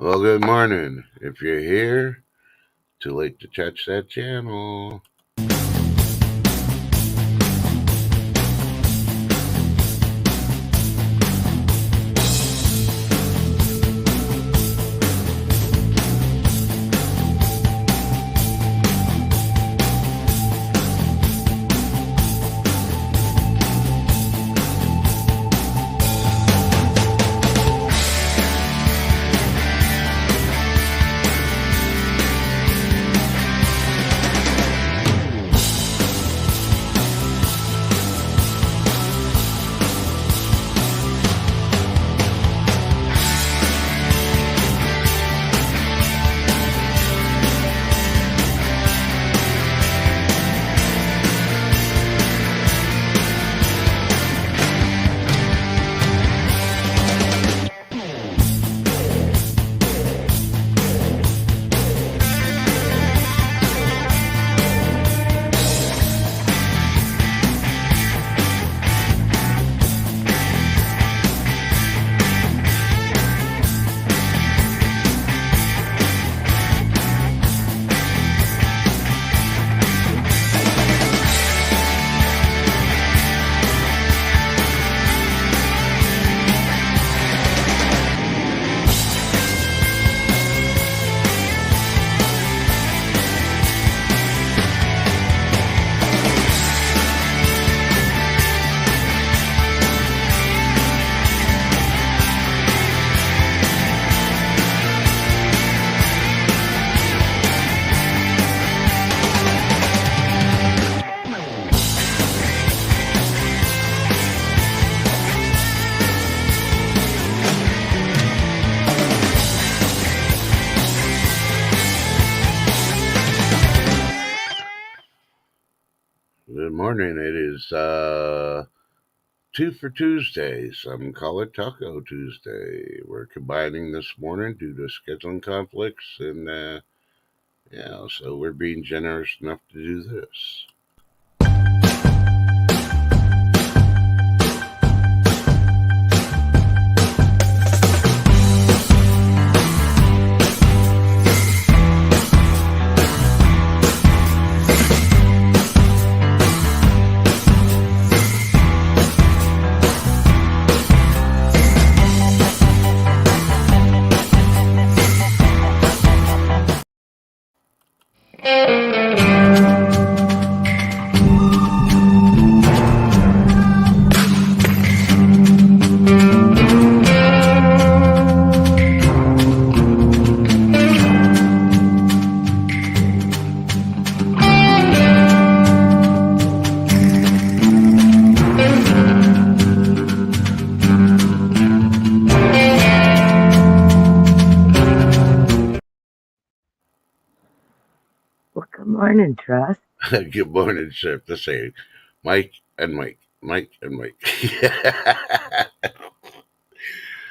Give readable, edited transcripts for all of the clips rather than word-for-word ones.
Well, good morning. If you're here, too late to touch that channel. Good morning. It is two for Tuesday. Some call it Taco Tuesday. We're combining this morning due to scheduling conflicts, and so we're being generous enough to do this. Well, good morning, Trust. Good morning, Chef. The same. Mike and Mike. Mike and Mike.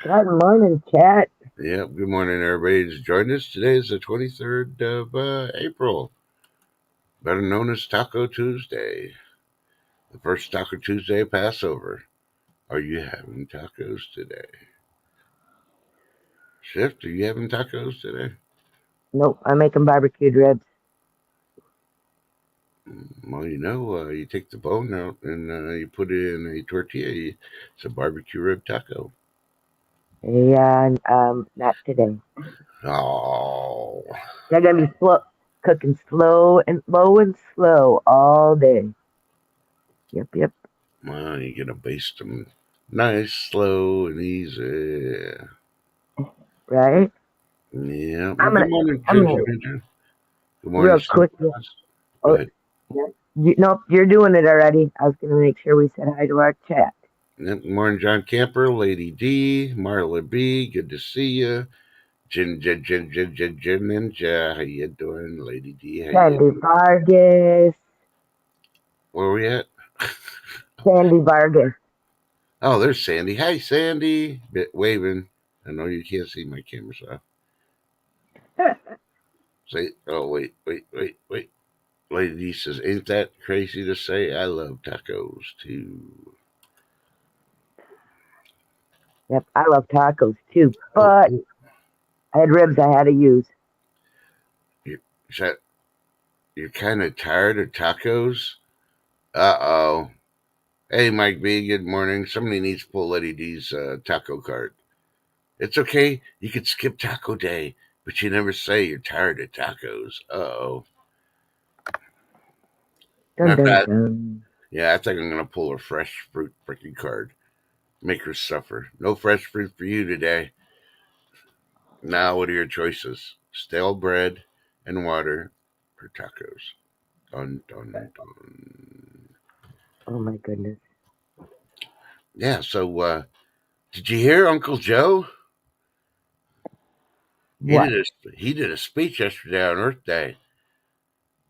Good morning, Cat. Yep. Good morning, everybody. Who's joined us. Today is the 23rd of April, better known as Taco Tuesday. The first Taco Tuesday of Passover. Are you having tacos today? Shift, are you having tacos today? Nope, I'm making barbecued ribs. Well, you take the bone out and you put it in a tortilla. It's a barbecue rib taco. Yeah, not today. Oh, They're gonna be cooking low and slow all day. Yep. well, you're gonna baste them nice, slow, and easy. Right? Yeah. Well, I'm good gonna, morning, I'm Ginger gonna Ginger. Good morning, real Chef. quick. Go Oh, ahead. yeah. Nope, you're doing it already. I was gonna make sure we said hi to our chat. Yep, good morning, John Camper, Lady D, Marla B. Good to see you. Jin Ninja. How you doing, Lady D? How you? Sandy Vargas. Where are we at? Sandy Vargas. Oh, there's Sandy. Hi, Sandy. Bit waving. I know you can't see my camera, so say. Oh, wait. Lady D says, "Ain't that crazy to say? I love tacos too." Yep, I love tacos too, Oh, but oh. I had ribs I had to use. You, is that, you're kind of tired of tacos? Uh oh. Hey, Mike B, good morning. Somebody needs to pull Eddie D's taco card. It's okay. You can skip taco day, but you never say you're tired of tacos. Uh oh. Dun Matter of dun fact, dun. yeah, I think I'm going to pull a fresh fruit freaking card. Make her suffer. No fresh fruit for you today. Now, what are your choices? Stale bread and water for tacos. Dun, dun, dun. Oh my goodness. Yeah, so did you hear Uncle Joe? What? He did a speech yesterday on Earth Day.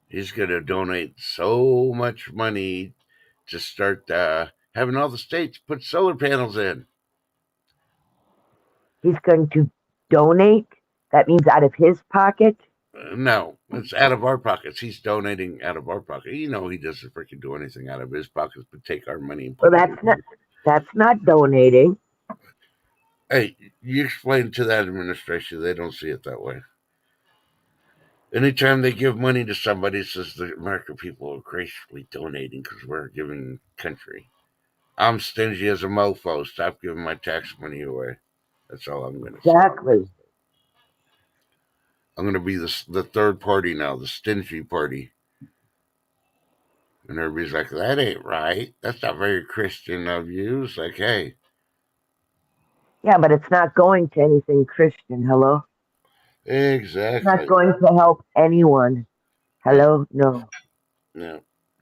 He's going to donate so much money to start having all the states put solar panels in. He's going to donate? That means out of his pocket? No, it's out of our pockets. He's donating out of our pocket. You know, he doesn't freaking do anything out of his pockets but take our money and Well, put it in. that's not donating. Hey, you explain to that administration, they don't see it that way. Anytime they give money to somebody, it says the American people are gracefully donating because we're a giving country. I'm stingy as a mofo. Stop giving my tax money away. That's all I'm going to say. Exactly. I'm going to be the third party now, the stingy party. And everybody's like, that ain't right. That's not very Christian of you. It's like, hey, Yeah, but it's not going to anything Christian. Hello? It's not exactly. going to help anyone. Yeah, Hello? No. yeah.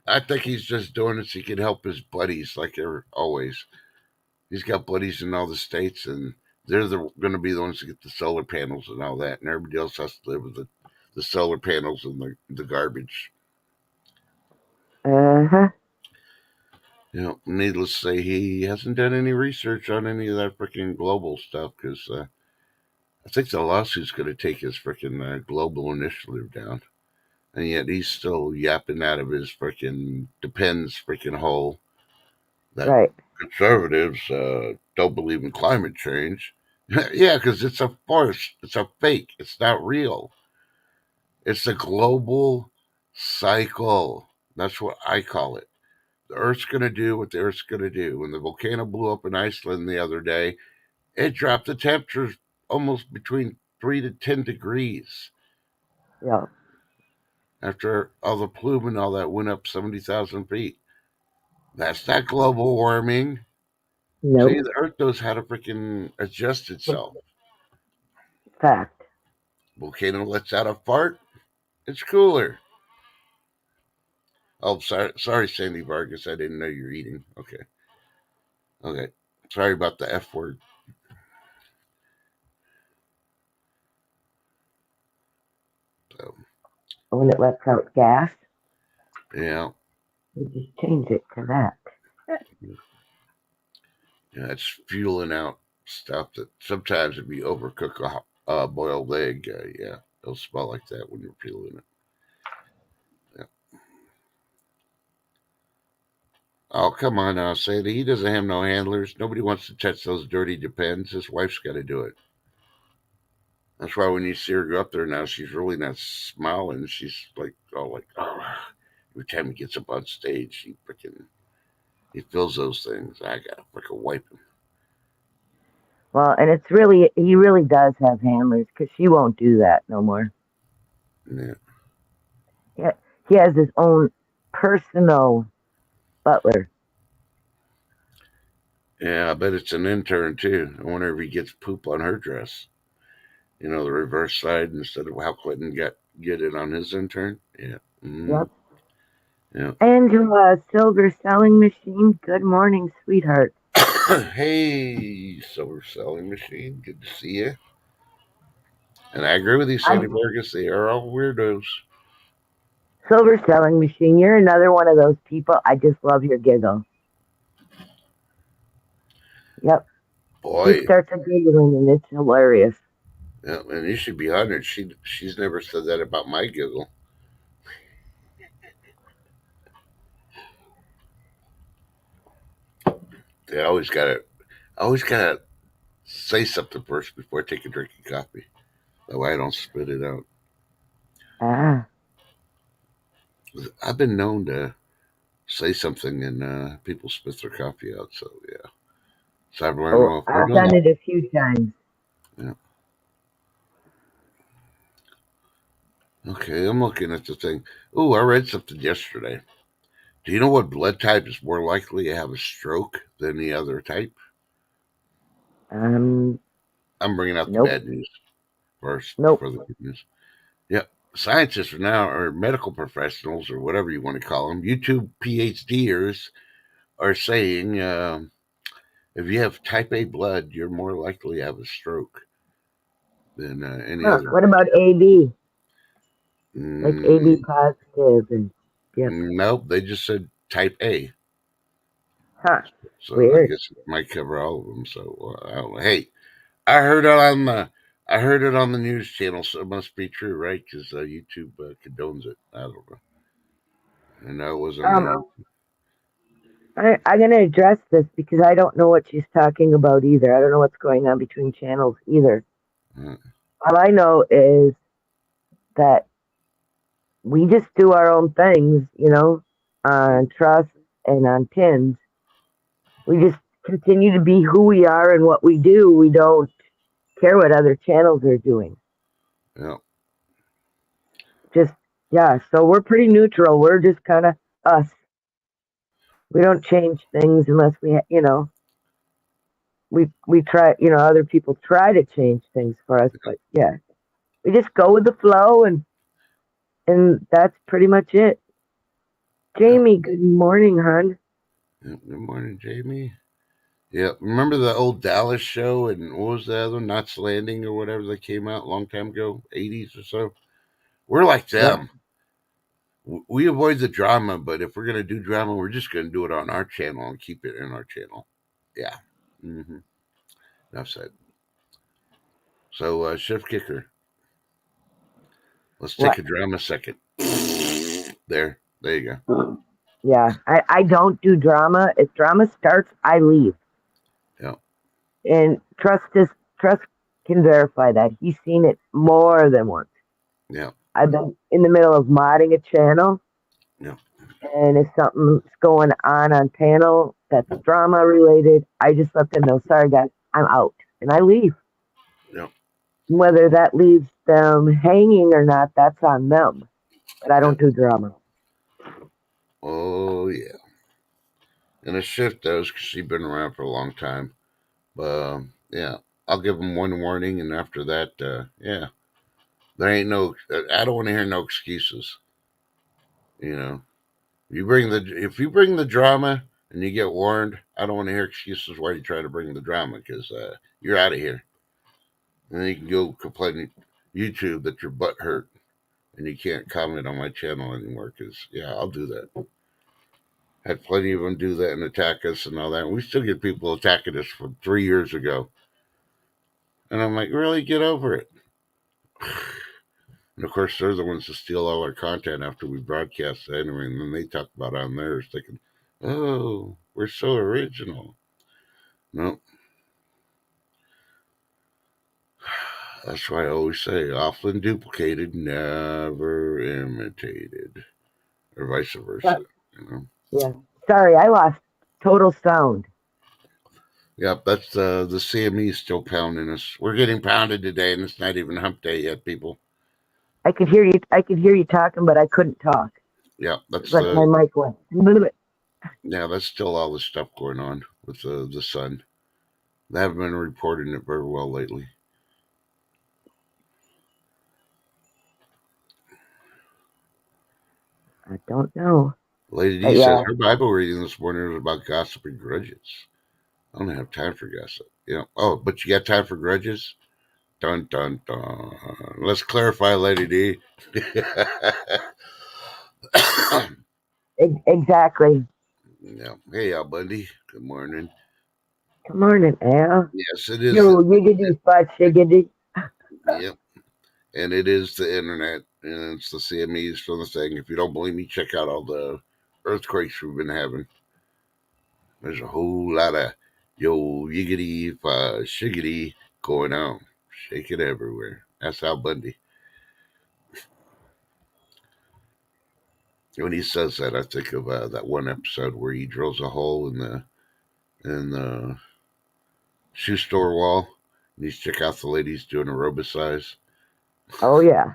I think he's just doing it so he can help his buddies, like they're always. He's got buddies in all the states, and they're going to be the ones to get the solar panels and all that, and everybody else has to live with the solar panels and the garbage. Uh huh. Needless to say, he hasn't done any research on any of that freaking global stuff because I think the lawsuit's going to take his freaking global initiative down. And yet he's still yapping out of his freaking depends freaking hole that Right. conservatives don't believe in climate change. Yeah, because it's a farce. It's a fake. It's not real. It's a global cycle. That's what I call it. The Earth's going to do what the Earth's going to do. When the volcano blew up in Iceland the other day, it dropped the temperatures almost between 3 to 10 degrees Yeah. after all the plume and all that went up 70,000 feet. That's not global warming. See, Nope. the Earth knows how to freaking adjust itself. Fact. Volcano lets out a fart, it's cooler. Oh, sorry, Sandy Vargas. I didn't know you're eating. Okay, okay. Sorry about the F word. So, When it lets out gas, yeah, we just change it to that. yeah, it's fueling out stuff that sometimes if you overcook a boiled egg, yeah, it'll smell like that when you're peeling it. Yeah. Oh, come on now, Sandy. He doesn't have no handlers. Nobody wants to touch those dirty depends. His wife's got to do it. That's why when you see her go up there now, she's really not smiling. She's like, oh. Every time he gets up on stage, he feels those things. I gotta freaking wipe him. Well, and he really does have handlers because she won't do that no more. Yeah, He, he has his own personal butler. yeah. I bet it's an intern too. I wonder if he gets poop on her dress. The reverse side instead of how Clinton get it on his intern. Yeah, Yep. yeah. Angela, silver selling machine. Good morning, sweetheart. Hey, silver selling machine. Good to see you. And I agree with you, I Sandy Burgess. They are all weirdos. silver selling machine. You're another one of those people. I just love your giggle. Yep. She Boy, starts a giggling and it's hilarious. yeah, and you should be honored. She's never said that about my giggle. They always gotta say something first before I take a drink of coffee. That way I don't spit it out. Ah. I've been known to say something and people spit their coffee out. So yeah, so I've learned. Oh, Well, if I I've know done that, it a few times. yeah. Okay, I'm looking at the thing. Oh, I read something yesterday. Do you know what blood type is more likely to have a stroke than the other type? Um, I'm bringing out the nope, bad news first nope. for the good news. Yeah, scientists are now, or medical professionals, or whatever you want to call them, YouTube PhDers are saying if you have type A blood, you're more likely to have a stroke than any Huh? other. What about AB? Like AB Mm, positive and yep. nope, they just said type A. Huh? So I Weird. guess it might cover all of them. So I don't know. Hey, I heard it on the news channel, so it must be true, right? Because YouTube condones it. I don't know. And I wasn't Um, on. I'm gonna address this because I don't know what she's talking about either. I don't know what's going on between channels either. Uh, All I know is that we just do our own things, on trust and on tins. We just continue to be who we are and what we do. We don't care what other channels are doing. yeah, Just, yeah, so we're pretty neutral. We're just kind of us. We don't change things unless we try, other people try to change things for us, but yeah, we just go with the flow and that's pretty much it. yeah, Jamie, good morning, hon. yeah. Good morning, Jamie. Yeah, remember the old Dallas show and what was the other one, Knots Landing or whatever that came out a long time ago, 80s or so? We're like Yep. them. We avoid the drama, but if we're gonna do drama, we're just gonna do it on our channel and keep it in our channel. Yeah. Mm-hmm. Enough said. So, Chef Kicker, let's take What? a drama second. There you go. Yeah, I don't do drama. If drama starts, I leave. Yeah, And trust can verify that. He's seen it more than once. yeah, I've been in the middle of modding a channel, yeah, and if something's going on panel that's drama related, I just let them know, sorry guys, I'm out. And I leave. yeah, Whether that leaves them hanging or not, that's on them. But I yeah. don't do drama. Oh yeah. And a Chef does because she's been around for a long time. Yeah, I'll give them one warning, and after that, yeah, there ain't no. I don't want to hear no excuses. You know, if you bring the drama and you get warned, I don't want to hear excuses why you try to bring the drama because you're out of here. And then you can go complain to YouTube that your butt hurt and you can't comment on my channel anymore because yeah, I'll do that. Had plenty of them do that and attack us and all that. And we still get people attacking us from 3 years ago, and I'm like, really, get over it. And of course, they're the ones that steal all our content after we broadcast it anyway, and then they talk about it on theirs, thinking, "Oh, we're so original." No, that's why I always say, often duplicated, never imitated, or vice versa. But, You know. yeah. Sorry, I lost total sound. Yep, that's the CME still pounding us. We're getting pounded today, and it's not even hump day yet, people. I could hear you talking, but I couldn't talk. Yeah, It's like my mic went. that's still all the stuff going on with the sun. They haven't been reporting it very well lately. I don't know. Lady But D says yeah, her Bible reading this morning was about gossip and grudges. I don't have time for gossip. Oh, but you got time for grudges? Dun dun dun. Let's clarify, Lady D. exactly. Yeah. Hey, Al Bundy. Good morning. Good morning, Al. Yes, it is. Yo, yiggity fudge shiggity. Yep. And it is the internet, and it's the CMEs from the thing. If you don't believe me, check out all the earthquakes we've been having. There's a whole lot of yo yiggity shiggity going on, shaking everywhere. Ask Al Bundy. When he says that, I think of that one episode where he drills a hole in the shoe store wall, and he's check out the ladies doing aerobicize. Oh yeah.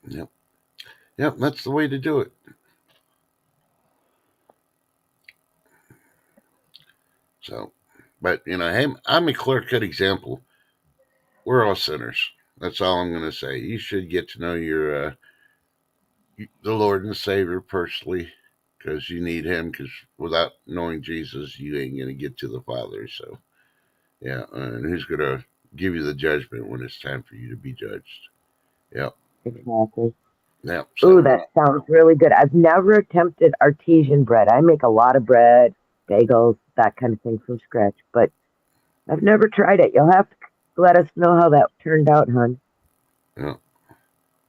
Yep, yep, that's the way to do it. So, but hey, I'm a clear-cut example. We're all sinners. That's all I'm going to say. You should get to know your the Lord and Savior personally, because you need Him. Because without knowing Jesus, you ain't going to get to the Father. So, yeah, and who's going to give you the judgment when it's time for you to be judged? Yep, Exactly. yep. Ooh, So, that sounds really good. I've never attempted artesian bread. I make a lot of bread, bagels, that kind of thing from scratch, but I've never tried it. You'll have to let us know how that turned out, hon. yeah.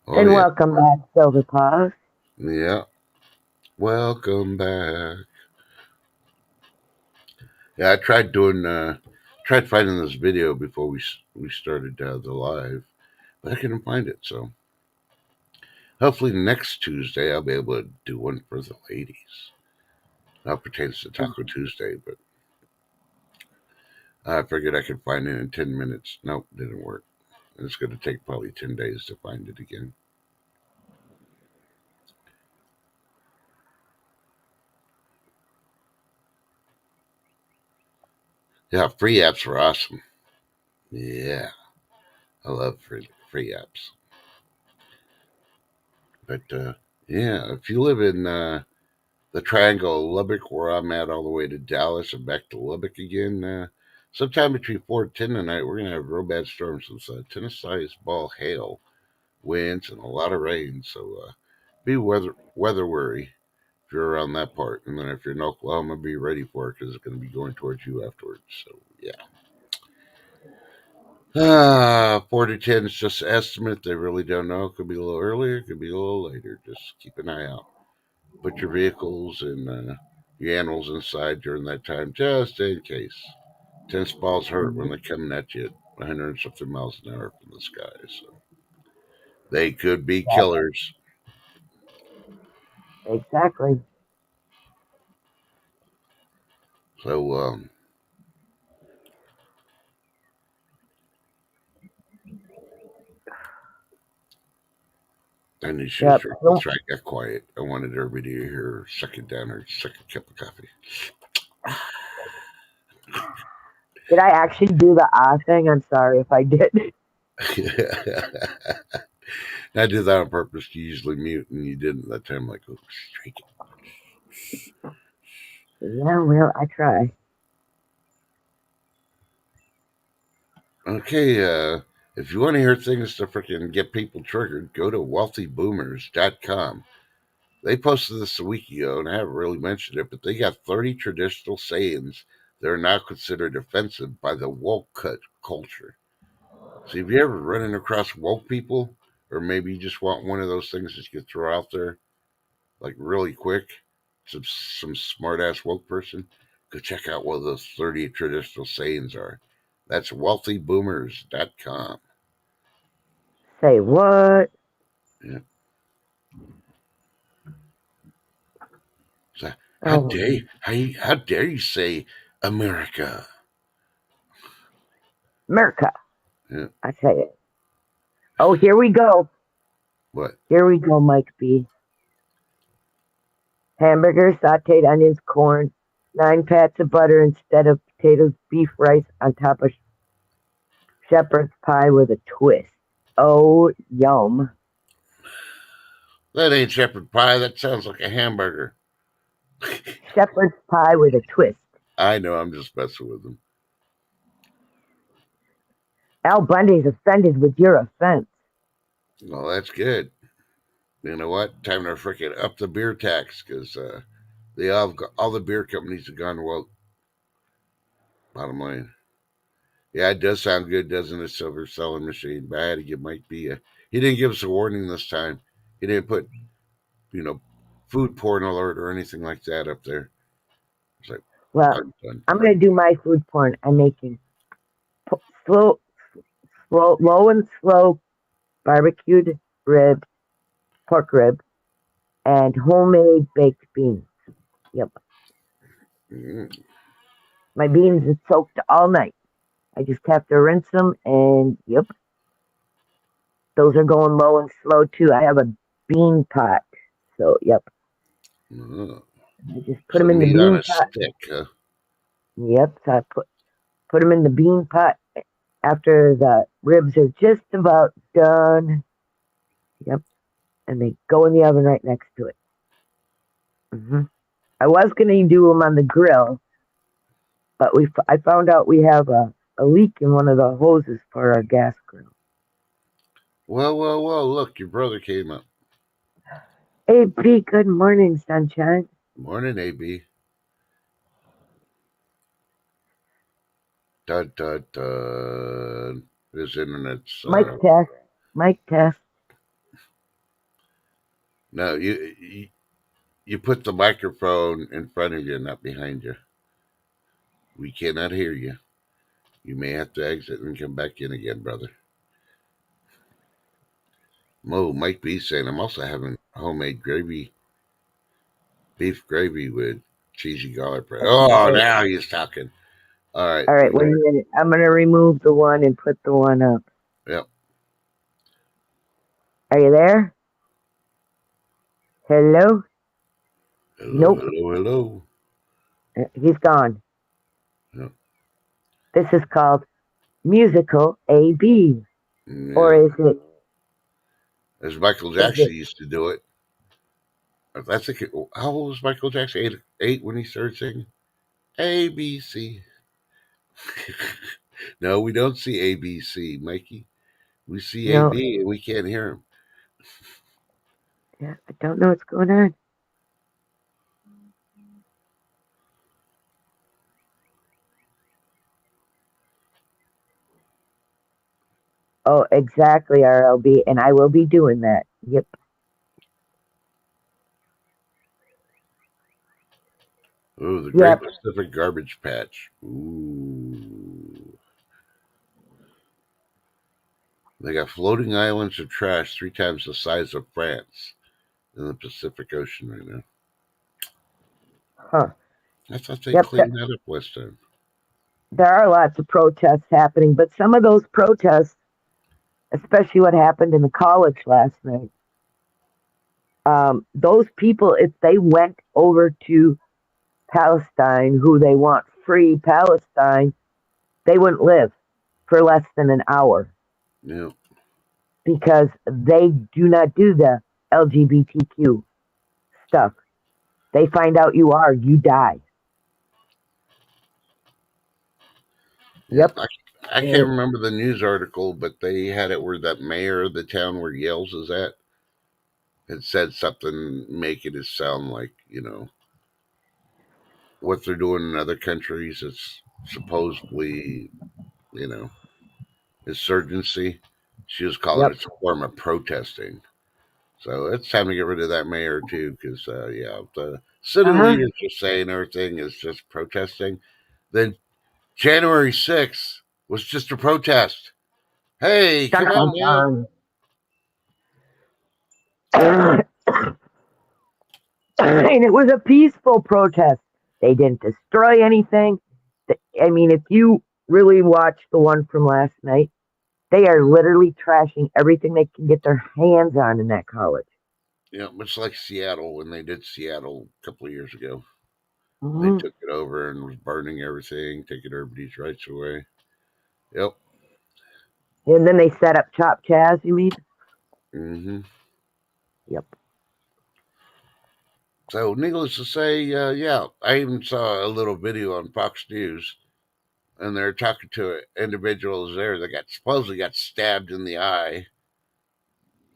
Oh And yeah, welcome back, Silver Paws. yeah. Welcome back. Yeah, I tried finding this video before we started the live, but I couldn't find it. So hopefully next Tuesday I'll be able to do one for the ladies. That pertains to Taco Tuesday, but I figured I could find it in 10 minutes. Nope, didn't work. It's going to take probably 10 days to find it again. Yeah, free apps are awesome. Yeah, I love free apps. But yeah, if you live in the Triangle of Lubbock, where I'm at, all the way to Dallas and back to Lubbock again. Sometime between 4 and 10 tonight, we're going to have real bad storms with tennis-sized ball hail, winds, and a lot of rain. So be weather worry if you're around that part. And then if you're in Oklahoma, be ready for it because it's going to be going towards you afterwards. So, yeah. 4 to 10 is just an estimate. They really don't know. It could be a little earlier, it could be a little later. Just keep an eye out. Put your vehicles and your animals inside during that time, just in case. Tennis balls hurt when they're coming at you at 100 and something miles an hour from the sky. So they could be Yeah, killers. exactly. So and these shoes Yep. are. That's right. I got quiet. I wanted everybody to hear her suck it down her second cup of coffee. Did I actually do the ah thing? I'm sorry if I did. I did that on purpose to usually mute, and you didn't that time. Like, oh, strike it. Yeah, well, I try. Okay, if you want to hear things to freaking get people triggered, go to wealthyboomers.com. They posted this a week ago, and I haven't really mentioned it, but they got 30 traditional sayings that are now considered offensive by the woke culture. So, have you ever running across woke people, or maybe you just want one of those things that you can throw out there, like really quick, some smart ass woke person, go check out what those 30 traditional sayings are. That's wealthyboomers.com. Say what? Yeah. So Oh, how dare you say America? America. Yeah. I tell you. Oh, here we go. What? Here we go, Mike B. Hamburger, sauteed onions, corn, 9 pats of butter instead of potatoes, beef rice on top of shepherd's pie with a twist. Oh, yum. That ain't shepherd pie. That sounds like a hamburger. Shepherd's pie with a twist. I know. I'm just messing with them. Al Bundy's offended with your offense. Well, that's good. You know what? Time to freaking up the beer tax because all the beer companies have gone woke. Bottom line. Yeah, it does sound good, doesn't it? Silver selling machine. But I had to give Mike B a. He didn't give us a warning this time. He didn't put, you know, food porn alert or anything like that up there. like, Well, dun, dun, I'm dun. gonna do my food porn. I'm making slow, low and slow barbecued ribs, pork ribs, and homemade baked beans. Yep, Mm. my beans are soaked all night. I just have to rinse them, and yep, those are going low and slow too. I have a bean pot, so yep, Oh. I just put So them in the meat on bean a pot. stick, huh? Yep, so I put them in the bean pot after the ribs are just about done. Yep, and they go in the oven right next to it. I was gonna do them on the grill, but I found out we have a leak in one of the hoses for our gas grill. Well, look, your brother came up. Hey Pete, good morning, sunshine. Morning, AB. Dun, dun, dun. His internet's, Mike test. Mike test. no, you put the microphone in front of you, not behind you. We cannot hear you. You may have to exit and come back in again, brother. Mo, Mike B saying, I'm also having homemade gravy, beef gravy with cheesy garlic bread. Oh, Okay. now he's talking. All right. All right, wait a minute. I'm gonna remove the one and put the one up. Yep. Are you there? Hello? Hello, Nope. hello, hello. He's gone. Yep. This is called musical AB. Or Yeah. is it As Michael is Jackson it used to do it. That's a kid. How old was Michael Jackson? Eight when he started singing? A, B, C. No, we don't see A, B, C, Mikey. We see A, no, B, and we can't hear him. yeah, I don't know what's going on. Oh, exactly, RLB, and I will be doing that. Yep. Oh, the Great Yep. Pacific Garbage Patch. Ooh. They got floating islands of trash 3 times the size of France in the Pacific Ocean right now. Huh. I thought they Yep. cleaned that up last time. There are lots of protests happening, but some of those protests, especially what happened in the college last night, those people, if they went over to Palestine, who they want free Palestine, they wouldn't live for less than an hour Yeah. because they do not do the LGBTQ stuff. They find out you die. Yeah. Yep. I can't And, remember the news article, but they had it where that mayor of the town where Yales is at had said something making it sound like, what they're doing in other countries. It's supposedly, you know, insurgency. She was calling yep. it a form of protesting. So it's time to get rid of that mayor too, because yeah, the Uh sitting huh. leaders just saying everything is just protesting. Then January 6th was just a protest. Hey, Dun, come on dun, now. dun. And it was a peaceful protest. They didn't destroy anything. I mean, if you really watch the one from last night, they are literally trashing everything they can get their hands on in that college. Much like Seattle when they did Seattle a couple of years ago. They Hmm. took it over and was burning everything, taking everybody's rights away. Yep. And then they set up Chop Chaz, you mean? Hmm. Yep. So, needless to say, yeah, I even saw a little video on Fox News, and they're talking to individuals there that got supposedly got stabbed in the eye.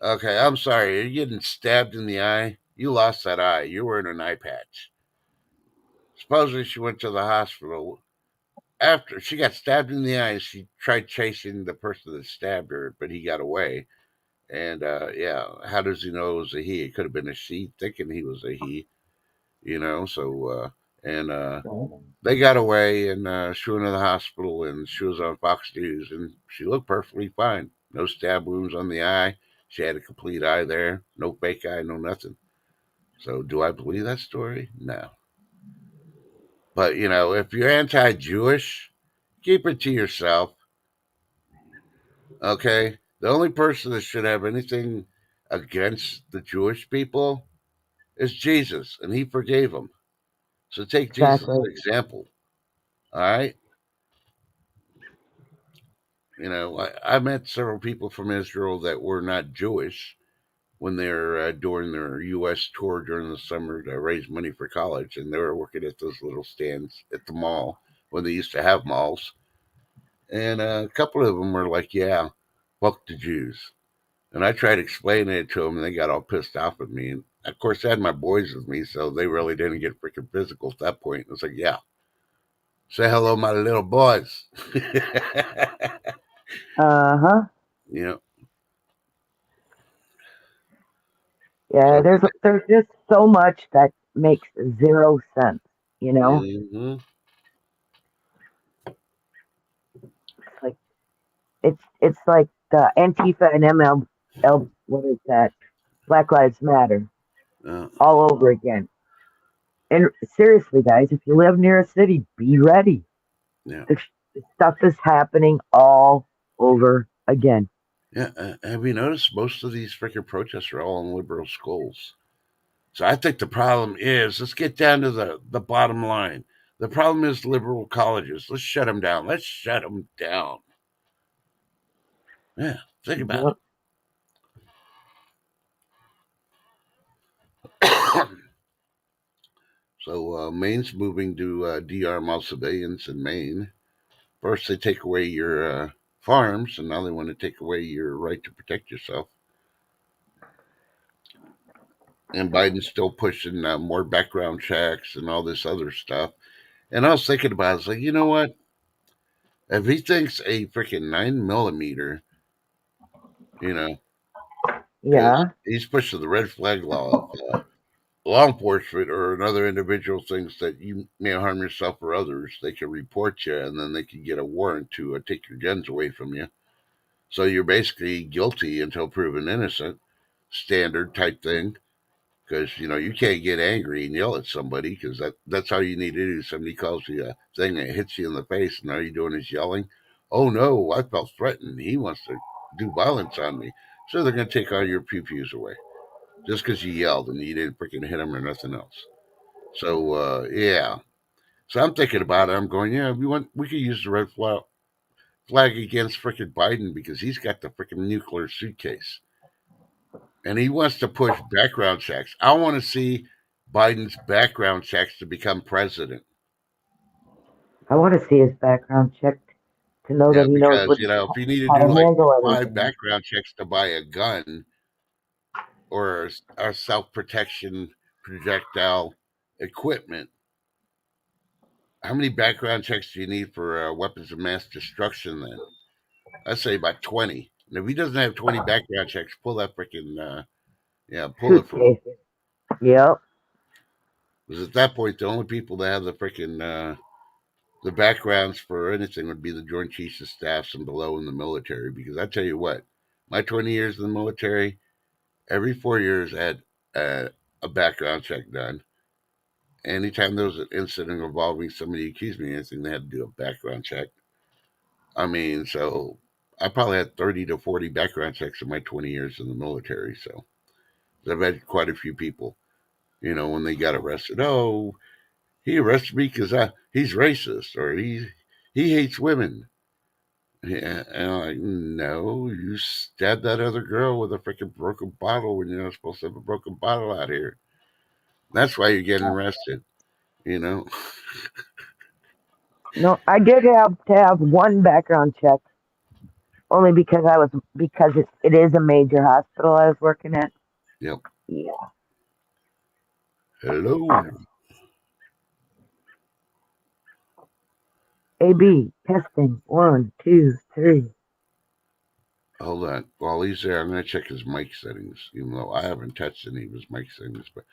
Okay, I'm sorry, are you getting stabbed in the eye? You lost that eye. You're wearing an eye patch. Supposedly, she went to the hospital after she got stabbed in the eye. She tried chasing the person that stabbed her, but he got away. And yeah, how does he know it was a he? It could have been a she, thinking he was a he. So and they got away, and she went to the hospital, and she was on Fox News, and she looked perfectly fine. No stab wounds on the eye. She had a complete eye there. No fake eye, no nothing. So do I believe that story? No. But, if you're anti Jewish, keep it to yourself. Okay? The only person that should have anything against the Jewish people is Jesus, and he forgave them. So take Jesus as Exactly. an example. All right? I met several people from Israel that were not Jewish when they're doing their U.S. tour during the summer to raise money for college, and they were working at those little stands at the mall when they used to have malls. And a couple of them were like, "Yeah, fuck the Jews." And I tried explaining it to them, and they got all pissed off at me. And of course, I had my boys with me, so they really didn't get freaking physical at that point. It was like, "Yeah, say hello, my little boys." Uh huh. you know, Yeah. so There's just so much that makes zero sense. You know, hmm it's like it's like the Antifa and what is that? Black Lives Matter uh, all over again. And seriously, guys, if you live near a city, be ready. yeah, The stuff is happening all over again. yeah. Have you noticed most of these freaking protests are all in liberal schools? So I think the problem is, let's get down to the bottom line. The problem is liberal colleges. Let's shut them down. Let's shut them down. Yeah, think about Yep. it. So Maine's moving to de-arm all civilians in Maine. First, they take away your farms, and now they want to take away your right to protect yourself. And Biden's still pushing more background checks and all this other stuff. And I was thinking about it, I was like, you know what? If he thinks a freaking 9 millimeter, you know, because Yeah. he's pushing the red flag law of law enforcement or another individual thinks that you may harm yourself or others, they can report you and then they can get a warrant to take your guns away from you. So you're basically guilty until proven innocent, standard type thing. Because you can't get angry and yell at somebody because that's all you need to do. Somebody calls you a thing that hits you in the face, and all you're doing is yelling. Oh no, I felt threatened. He wants to do violence on me. So they're going to take all your pew pews away just because you yelled and you didn't freaking hit him or nothing else. So yeah. So I'm thinking about it. I'm going, yeah, we could use the red flag against freaking Biden because he's got the freaking nuclear suitcase and he wants to push background checks. I want to see Biden's background checks to become president. I want to see his background checked to know Yeah, that he knows because if you need to how do to like handle five everything. background checks to buy a gun or a self protection projectile equipment, how many background checks do you need for weapons of mass destruction? Then I say about 20. And if he doesn't have 20 background checks, pull that freaking yeah, pull it from him. Suitcase. Yep. Because at that point, the only people that have the backgrounds for anything would be the Joint Chiefs of Staffs and below in the military. Because I tell you what, my 20 years in the military, every 4 years I had a background check done. Anytime there was an incident involving somebody accused me of anything, they had to do a background check. I mean, so I probably had 30 to 40 background checks in my 20 years in the military. So I've had quite a few people, when they got arrested. Oh, he arrested me because he's racist or he hates women. Yeah, and I'm like, no, you stabbed that other girl with a freaking broken bottle when you're not supposed to have a broken bottle out here. That's why you're getting arrested, you know? No, I did have to have one background check only because it is a major hospital I was working at. Yep. Yeah. Hello. AB testing 1, 2, 3. Hold on. While he's there, I'm going to check his mic settings, even though I haven't touched any of his mic settings. But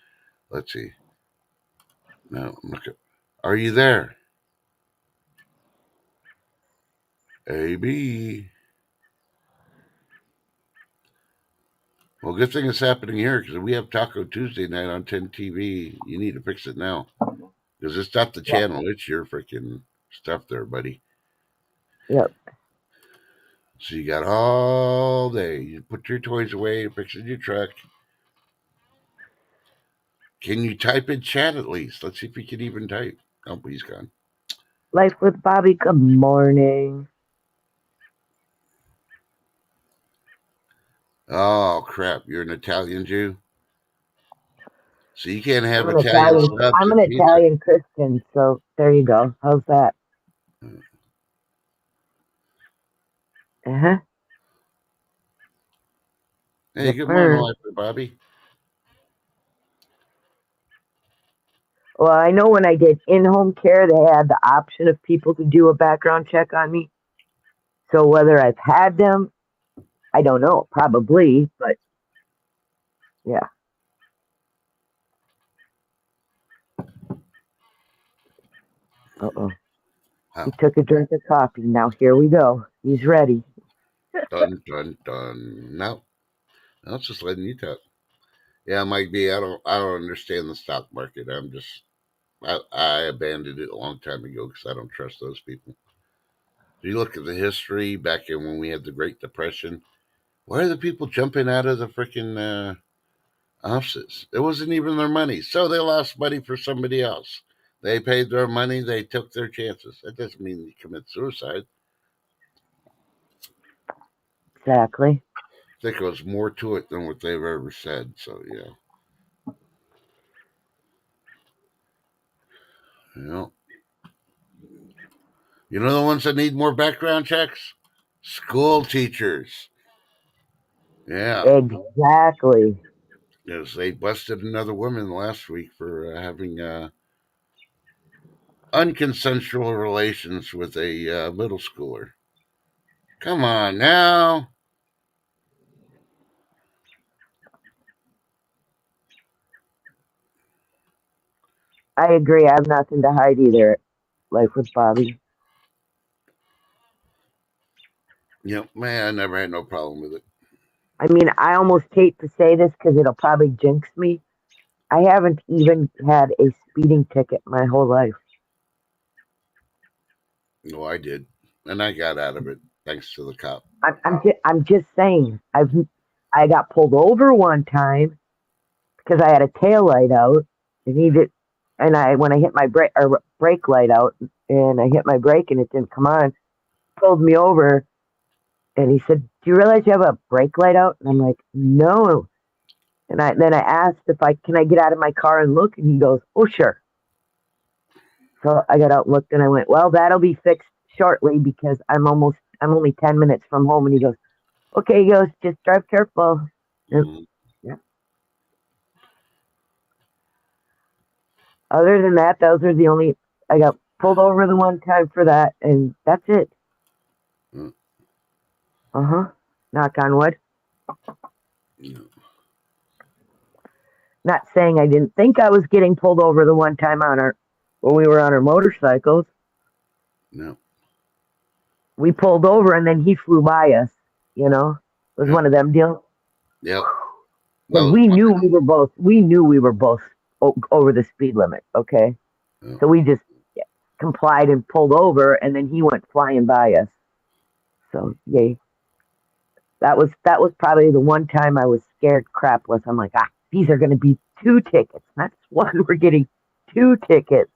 let's see. No, I'm not going to. Are you there? AB. Well, good thing it's happening here because we have Taco Tuesday night on 10 TV. You need to fix it now because it's not the Yeah. channel. It's your freaking stuff there, buddy. Yep. So you got all day. You put your toys away, fixing your truck. Can you type in chat at least? Let's see if you can even type. Oh, he's gone. Life with Bobby. Good morning. Oh, crap. You're an Italian Jew? So you can't have I'm an Italian Italian. subs I'm an and pizza. Italian Christian. So there you go. How's that? Uh huh. Hey, Yep. good morning, Life with Bobby. Well, I know when I did in-home care, they had the option of people to do a background check on me. So whether I've had them, I don't know. Probably, but yeah. Uh-oh. He Wow. took a drink of coffee. Now here we go. He's ready. Dun, dun, dun. No, I was just letting you talk. Yeah, Mike B. I don't understand the stock market. I abandoned it a long time ago because I don't trust those people. If you look at the history back in when we had the Great Depression, why are the people jumping out of the freaking offices? It wasn't even their money, so they lost money for somebody else. They paid their money. They took their chances. That doesn't mean you commit suicide. Exactly. I think there was more to it than what they've ever said. So yeah, you know, the ones that need more background checks, school teachers. Yeah, Exactly. because they busted another woman last week for having unconsensual relations with a middle schooler. Come on now. I agree. I have nothing to hide either. Life with Bobby. Man, I never had no problem with it. I mean, I almost hate to say this because it'll probably jinx me. I haven't even had a speeding ticket my whole life. No, I did, and I got out of it thanks to the cop. I'm just saying. I got pulled over one time because I had a tail light out, and he did, and I when I hit my brake light out, and I hit my brake and it didn't come on, pulled me over, and he said, "Do you realize you have a brake light out?" And I'm like, "No." And I asked if I can I get out of my car and look, and he goes, "Oh sure." So I got out and looked, and I went, "Well, that'll be fixed shortly because I'm only 10 minutes from home." And he goes, "Okay," he goes, "just drive careful." And, Mm, yeah. Other than that, those are the only. I got pulled over the one time for that, and that's it. mm, Uh huh. Knock on wood. mm, Not saying I didn't think I was getting pulled over the one time on our when we were on our motorcycles. no, We pulled over and then he flew by us. You know, it was yeah, one of them deals yep. because Well, we knew we were both over the speed limit. Okay, yeah, so we just complied and pulled over, and then he went flying by us. So yay. That was probably the one time I was scared crapless. I'm like, these are going to be two tickets. That's one. We're getting two tickets.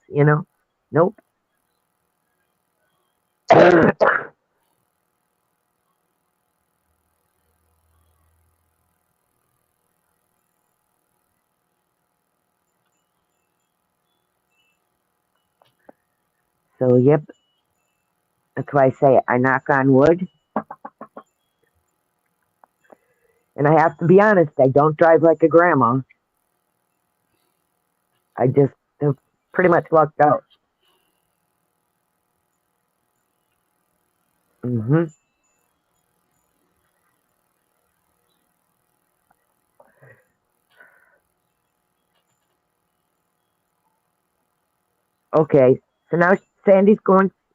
Nope. So yep, that's why I say I knock on wood. And I have to be honest, I don't drive like a grandma. I just have pretty much lucked out. Hmm. Okay, so now Sandy's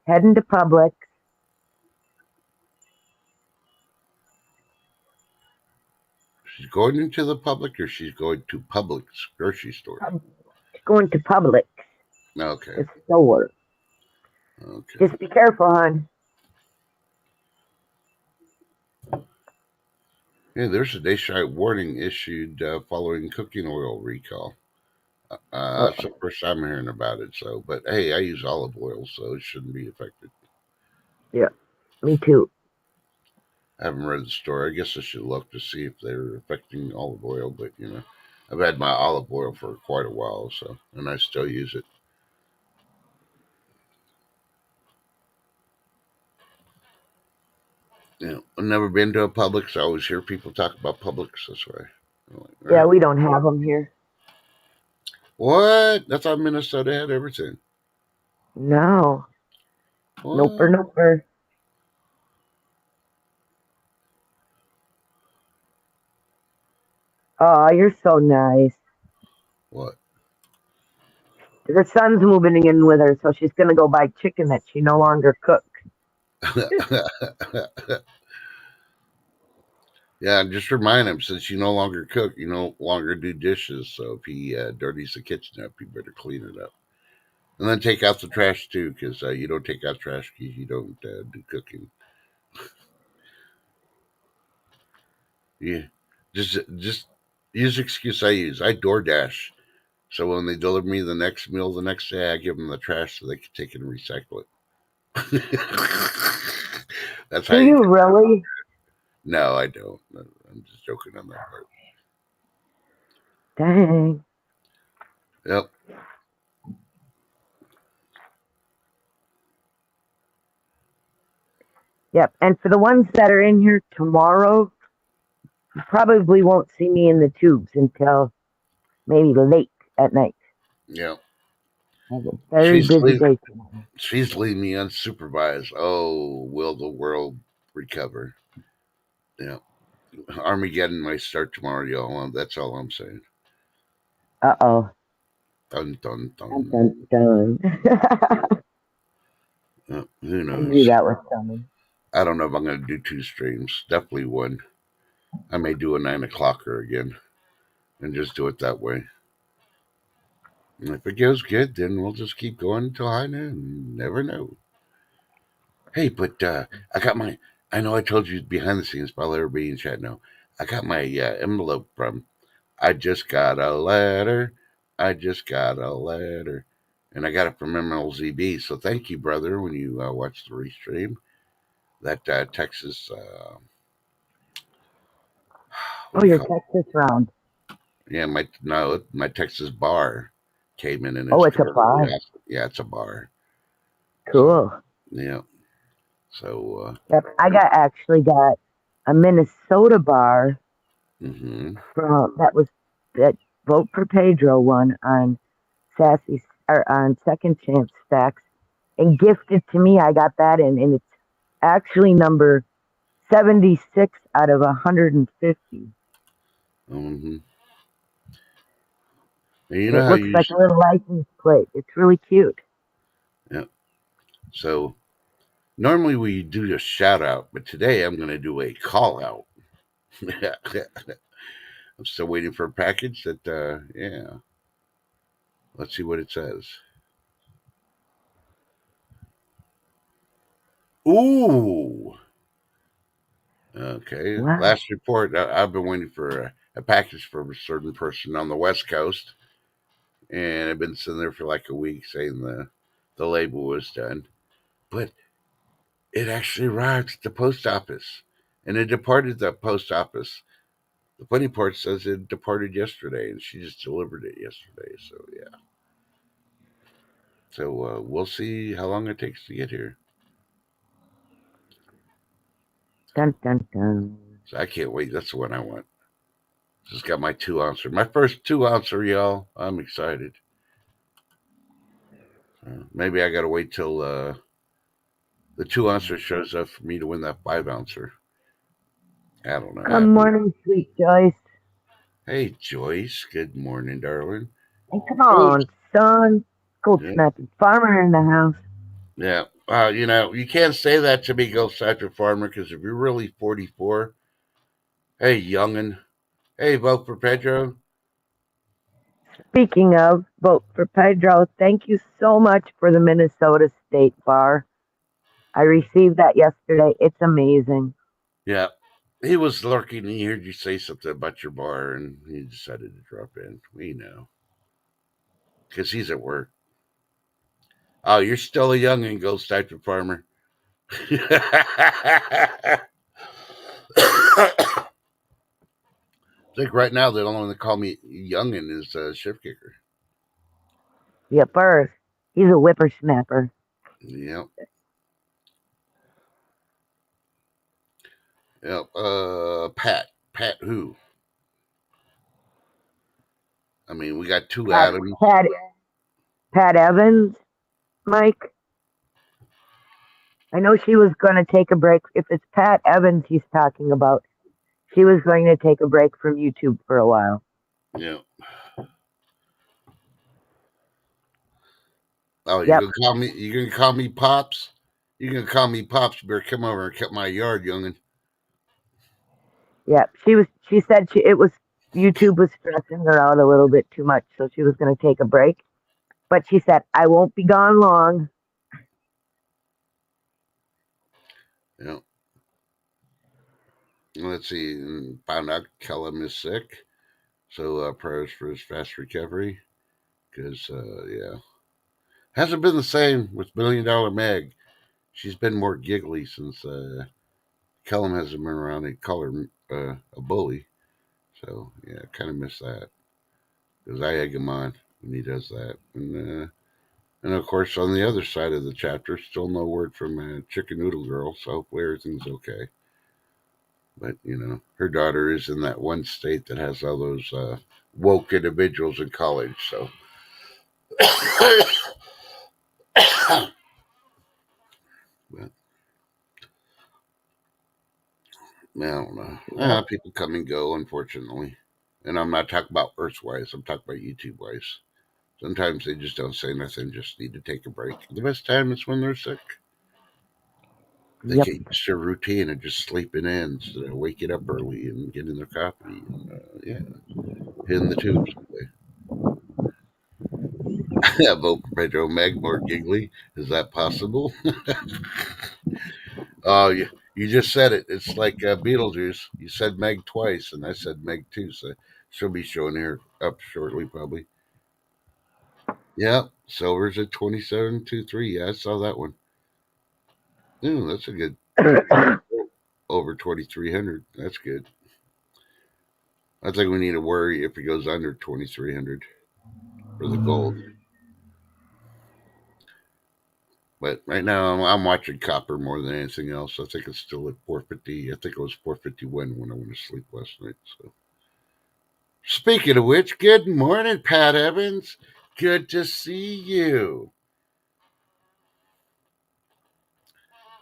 heading to Publix. She's going into the public, or she's going to Publix grocery store? She's going to Publix, Okay. the store. Okay. Just be careful, hon. Yeah, there's a nationwide warning issued following cooking oil recall. That's the first time I'm hearing about it. So, but hey, I use olive oil, so it shouldn't be affected. Yeah, me too. I haven't read the story. I guess I should look to see if they're affecting olive oil, but I've had my olive oil for quite a while, so and I still use it. I've never been to a Publix. I always hear people talk about Publix this way. I'm like, Yeah, we don't have them here. what? That's how Minnesota had everything. No. Noper, What? noper. Oh, you're so nice. What? Her son's moving in with her, so she's going to go buy chicken that she no longer cooks. Yeah, just remind him since you no longer cook, you no longer do dishes. So if he dirties the kitchen up, you better clean it up. And then take out the trash too, because you don't take out trash because you don't do cooking. Yeah, just use the excuse I use. I DoorDash, so when they deliver me the next meal the next day, I give them the trash so they can take it and recycle it. That's how Do you you get. really? No, I don't. I'm just joking on that part. Dang. Yep. Yep. And for the ones that are in here tomorrow, you probably won't see me in the tubes until maybe late at night. Yep. I have a very She's busy leaving. day tomorrow. She's leaving me unsupervised. Oh, will the world recover? Yeah. Armageddon might start tomorrow, y'all. That's all I'm saying. Uh-oh. Dun dun Dun, dun. dun, dun. Who I knew knows? that was coming. I don't know if I'm going to do two streams. Definitely one. I may do a 9 o'clocker again and just do it that way. And if it goes good, then we'll just keep going until high noon. Never know. Hey, but I got my. I know I told you behind the scenes, but I'll let everybody in chat know. I got my envelope from. I just got a letter. I just got a letter. And I got it from MLZB. So thank you, brother, when you watch the restream. That Texas. What Oh, do you your call it? Texas round. Yeah, my Texas bar came in and Oh, it's it's a totally bar. awesome. Yeah, it's a bar. So Cool. yeah. So Yep. Actually got a Minnesota bar mm-hmm. from that Vote for Pedro one on Sassy or on Second Chance Stacks and gifted to me. I got that and it's actually number 76 out of 150. Mm-hmm. And you And know it how looks you like a little license plate. It's really cute. yeah. So normally we do a shout out, but today I'm going to do a call out. I'm still waiting for a package that yeah. Let's see what it says. Ooh. Okay. Wow. Last report. I've been waiting for a package from a certain person on the West Coast, and I've been sitting there for like a week saying the label was done, but it actually arrived at the post office, and it departed the post office. The funny part says it departed yesterday, and she just delivered it yesterday. So yeah. So we'll see how long it takes to get here. Dun dun dun. So I can't wait. That's the one I want. Just got my 2 ouncer. My first 2 ouncer, y'all. I'm excited. Maybe I got to wait till the 2 ouncer shows up for me to win that 5 ouncer. I don't know Good how. morning, sweet Joyce. Hey, Joyce. Good morning, darling. Hey, come Oh, on, son. Gold Yeah. snapping farmer in the house. Yeah. You can't say that to me, Ghost Factor Farmer, because if you're really 44, hey, youngin', hey, vote for Pedro. Speaking of, vote for Pedro. Thank you so much for the Minnesota State Bar. I received that yesterday. It's amazing. Yeah. He was lurking. He heard you say something about your bar, and he decided to drop in. We know. Because he's at work. Oh, you're still a youngin', Ghost Factor Farmer. I think right now the only one that call me youngin' is Shift Kicker. Yep, first. He's a whippersnapper. Yep. Yep. Pat. Pat who? I mean, we got two Pat, Adams. Pat, Pat Evans, Mike. I know she was going to take a break. If it's Pat Evans he's talking about, she was going to take a break from YouTube for a while. Yeah. Oh, you're Yep, gonna call me? You gonna call me Pops? You gonna call me Pops? You better come over and cut my yard, youngin'. yep. She said it was YouTube was stressing her out a little bit too much, so she was going to take a break. But she said, I won't be gone long. Yeah. Let's see. Found out Kellum is sick, so prayers for his fast recovery. Because yeah, hasn't been the same with $1 Million Meg. She's been more giggly since Kellum hasn't been around. They call her a bully. So yeah, kind of miss that because I egg him on when he does that. And of course, on the other side of the chapter, still no word from Chicken Noodle Girl. So hopefully everything's okay. But her daughter is in that one state that has all those woke individuals in college. So but, I don't know. Yep. People come and go, unfortunately. And I'm not talking about Earth wise. I'm talking about YouTube wise. Sometimes they just don't say nothing, just need to take a break. The best time is when they're sick. They Yep. get used to a routine of just sleeping in instead of waking up early and getting their coffee and, yeah, hitting the tubes. Yeah, vote for Pedro Meg more giggly. Is that possible? Oh, you just said it. It's like Beetlejuice. You said Meg twice, and I said Meg too. So she'll be showing here up shortly, probably. Yeah, Silver's at 27.23. Yeah, I saw that one. Ooh, that's a good over 2,300. That's good. I think we need to worry if it goes under 2,300 for the gold. But right now, I'm watching copper more than anything else. I think it's still at 450. I think it was 451 when I went to sleep last night. So, speaking of which, good morning, Pat Evans. Good to see you.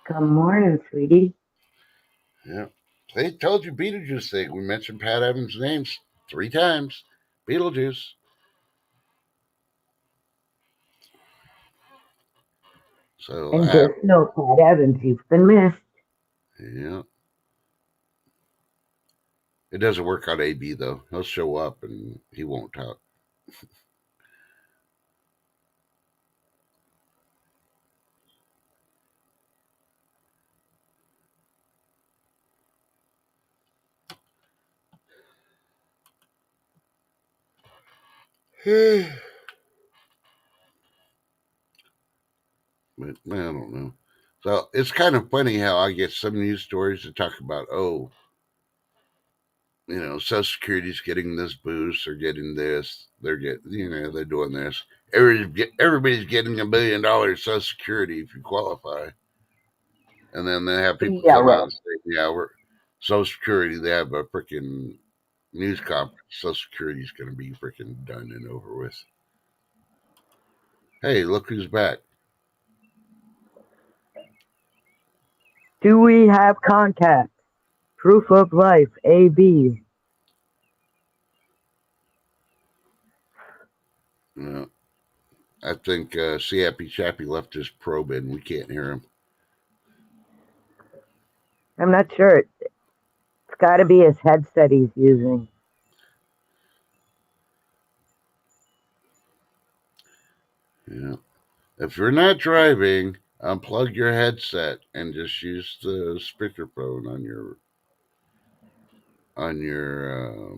Good morning, sweetie. Yeah, they told you Beetlejuice thing. We mentioned Pat Evans' names 3 times. Beetlejuice. So, And just know, Pat Evans, you've been missed. yeah, it doesn't work on AB though. He'll show up and he won't talk. But I don't know. So it's kind of funny how I get some news stories that talk about, oh, Social Security's getting this boost, they're getting this, they're doing this. Everybody's getting $1 billion Social Security if you qualify, and then they have people Yeah, come out right. and say, yeah, we're Social Security. They have a freaking news conference. Social Security's going to be freaking done and over with. Hey, look who's back. Do we have contact? Proof of life, AB. Yeah. I think Happy Chappy left his probe in. We can't hear him. I'm not sure. It's got to be his headset he's using. Yeah. If you're not driving, unplug your headset and just use the speakerphone on your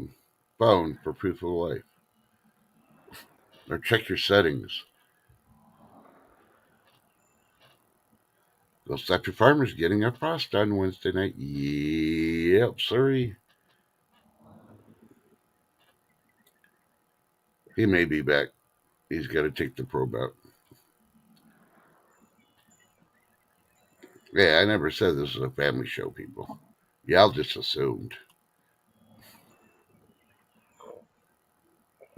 phone for proof of life, or check your settings. Go Stop Your Farmers getting a frost on Wednesday night. Yep, sorry. He may be back. He's got to take the probe out. Yeah, I never said this was a family show, people. Y'all just assumed.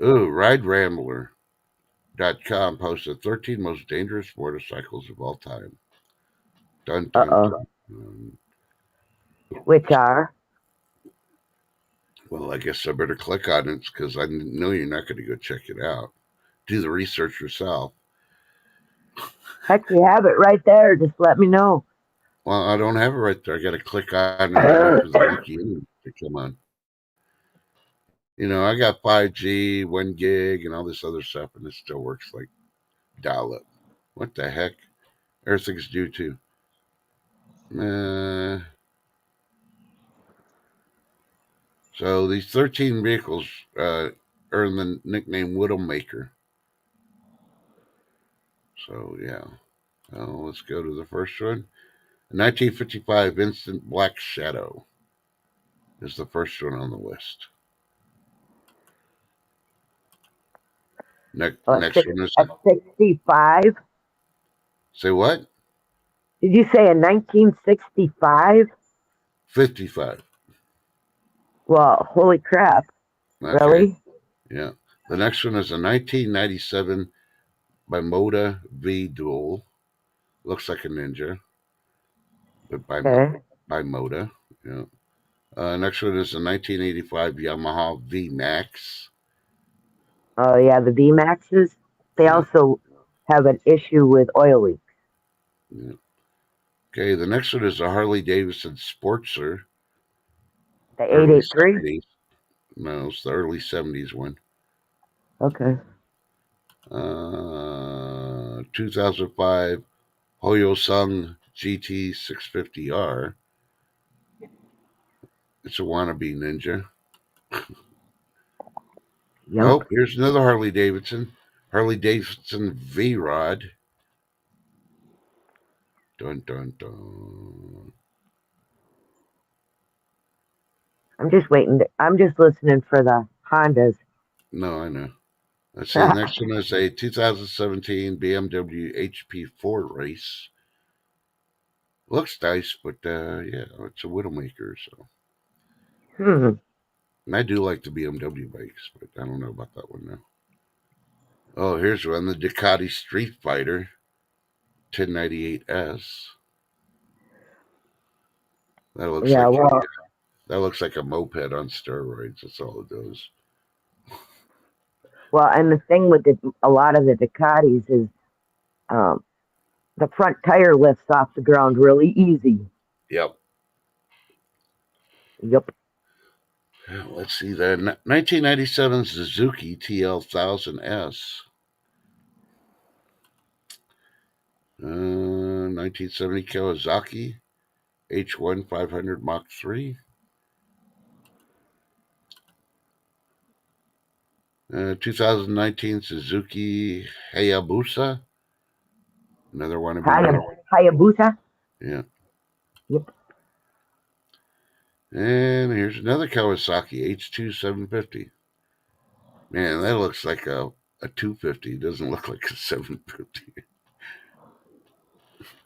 Ooh, RideRambler.com posted 13 most dangerous motorcycles of all time. Dun, Uh dun, oh. dun. Which are? Well, I guess I better click on it because I know you're not going to go check it out. Do the research yourself. Heck, you have it right there. Just let me know. Well, I don't have it right there. I got to click on it and wait for the monkey to come on. I got 5G, 1 gig, and all this other stuff, and it still works like dial up. What the heck? Everything's due to. So these 13 vehicles earn the nickname Widowmaker. So, yeah. Let's go to the first one. 1955 Instant Black Shadow is the first one on the list. Next one is... A 65? Say what? Did you say a 1965? 55. Well, holy crap. Okay. Really? Yeah. The next one is a 1997 Bimota V Duel. Looks like a Ninja, but Bimota. Yeah. Next one is a 1985 Yamaha V Max. Oh, yeah, the VMAXs. They also have an issue with oil leaks. Yeah. Okay, the next one is a Harley Davidson Sportster. The 883? No, it's the early 70s one. Okay. 2005 Hoyosung GT 650R. It's a wannabe Ninja. Yep. Oh, here's another Harley Davidson. Harley Davidson V-Rod. Dun, dun, dun. I'm just waiting. I'm just listening for the Hondas. No, I know. Let's see. The next one is a 2017 BMW HP4 race. Looks nice, but yeah, it's a Widowmaker. So. And I do like the BMW bikes, but I don't know about that one now. Oh, here's one, the Ducati Street Fighter 1098S. That looks that looks like a moped on steroids. That's all it does. Well, and the thing with a lot of the Ducatis is the front tire lifts off the ground really easy. Yep. Yep. Let's see then. 1997 Suzuki TL1000S. 1970 Kawasaki H1 500 Mach 3. 2019 Suzuki Hayabusa. Another one. Hayabusa? Yeah. Yep. And here's another Kawasaki H2 750. Man, that looks like a 250. It doesn't look like a 750.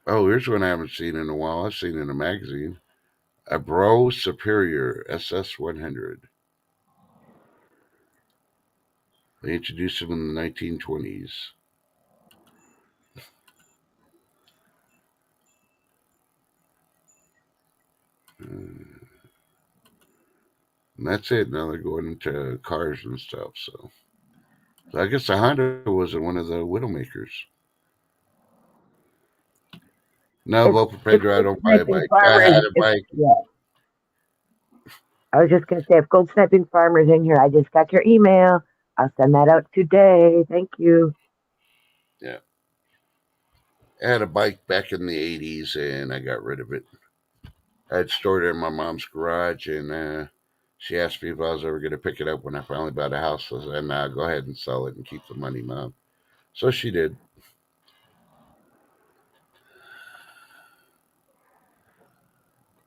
Oh, here's one I haven't seen in a while. I've seen in a magazine. A Bro Superior SS100. They introduced them in the 1920s. And that's it. Now they're going into cars and stuff. So I guess the Honda was one of the Widowmakers. No, It's vote for if Pedro. I Gold don't buy a Sniping bike. I had Farmers. a If bike. yeah, I was just gonna say if Gold Sniping Farmers in here, I just got your email. I'll send that out today. Thank you. Yeah, I had a bike back in the '80s, and I got rid of it. I had stored it in my mom's garage, and she asked me if I was ever going to pick it up when I finally bought a house. I said, "Nah, go ahead and sell it and keep the money, Mom." So she did.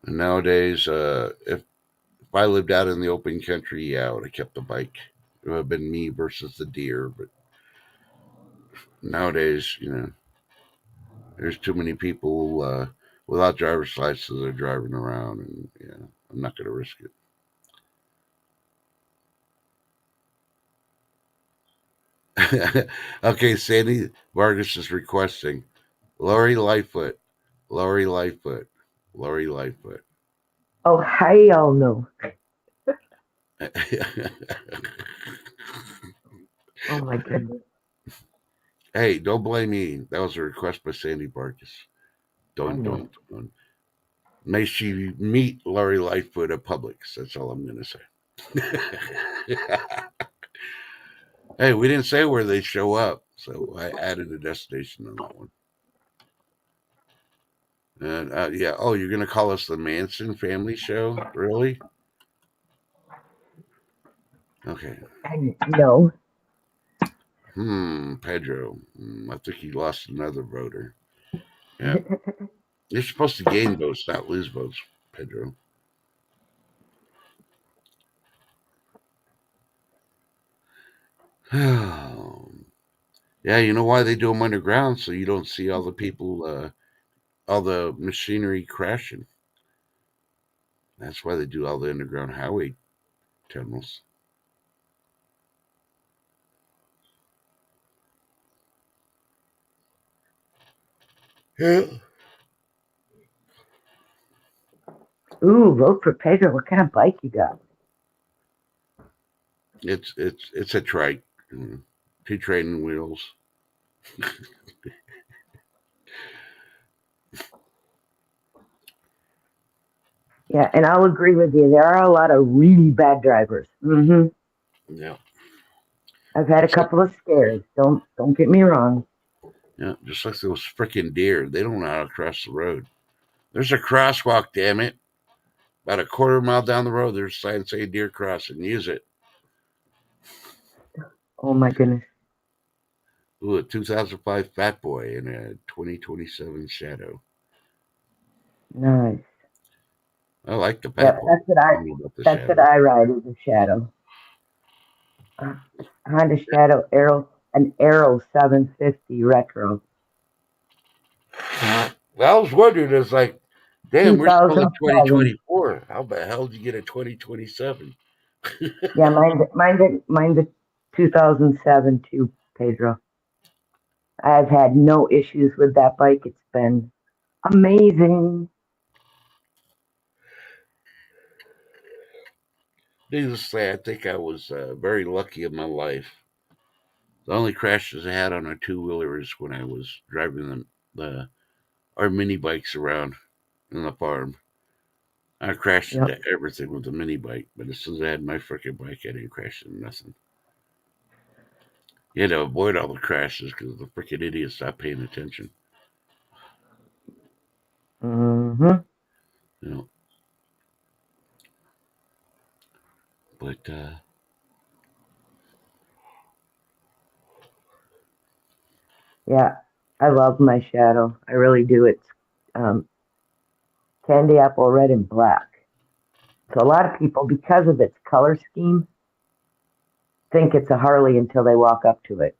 And nowadays, if I lived out in the open country, yeah, I would have kept the bike. It would have been me versus the deer. But nowadays, there's too many people without driver's licenses that are driving around, and yeah, I'm not going to risk it. Okay, Sandy Vargas is requesting Lori Lightfoot, Lori Lightfoot, Lori Lightfoot. Oh, hell no. Oh my goodness. Hey, don't blame me. That was a request by Sandy Vargas. I Don't, know. don't, don't. May she meet Lori Lightfoot at Publix. That's all I'm going to say. Hey, we didn't say where they show up, so I added a destination on that one. And yeah, oh, you're gonna call us the Manson Family Show? Really? Okay. I know. Pedro. I think he lost another voter. Yeah, you're supposed to gain votes, not lose votes, Pedro. Yeah, you know why they do them underground so you don't see all the people, all the machinery crashing. That's why they do all the underground highway tunnels. Yeah. Ooh, vote for Pedro. What kind of bike you got? It's a trike. Mm, Two training wheels. Yeah, and I'll agree with you. There are a lot of really bad drivers. Yeah. I've had a Just like couple of scares. Don't get me wrong. just like those freaking deer. They don't know how to cross the road. There's a crosswalk, damn it. About a quarter mile down the road, there's a sign saying deer crossing. Use it. Oh my goodness. Ooh, a 2005 Fat Boy and a 2027 Shadow. Nice. I like the Fat Yep, Boy. I don't know about the that's what Shadow. I ride is a Shadow. Uh, Honda Shadow Arrow, an Arrow 750 Retro. Well, I was wondering, it's like, damn, we're still in 2007. 2024. How the hell did you get a 2027? Yeah, mine's a 2007 too, Pedro. I've had no issues with that bike. It's been amazing. Needless to say, I think I was very lucky in my life. The only crashes I had on our two wheelers when I was driving our mini bikes around in the farm. I crashed Yep. into everything with the mini bike, but as soon as I had my freaking bike, I didn't crash into nothing. You had to avoid all the crashes because the freaking idiots stopped paying attention. hmm You know, but Yeah, I love my Shadow. I really do. It's um, candy apple red and black. So a lot of people, because of its color scheme, think it's a Harley until they walk up to it.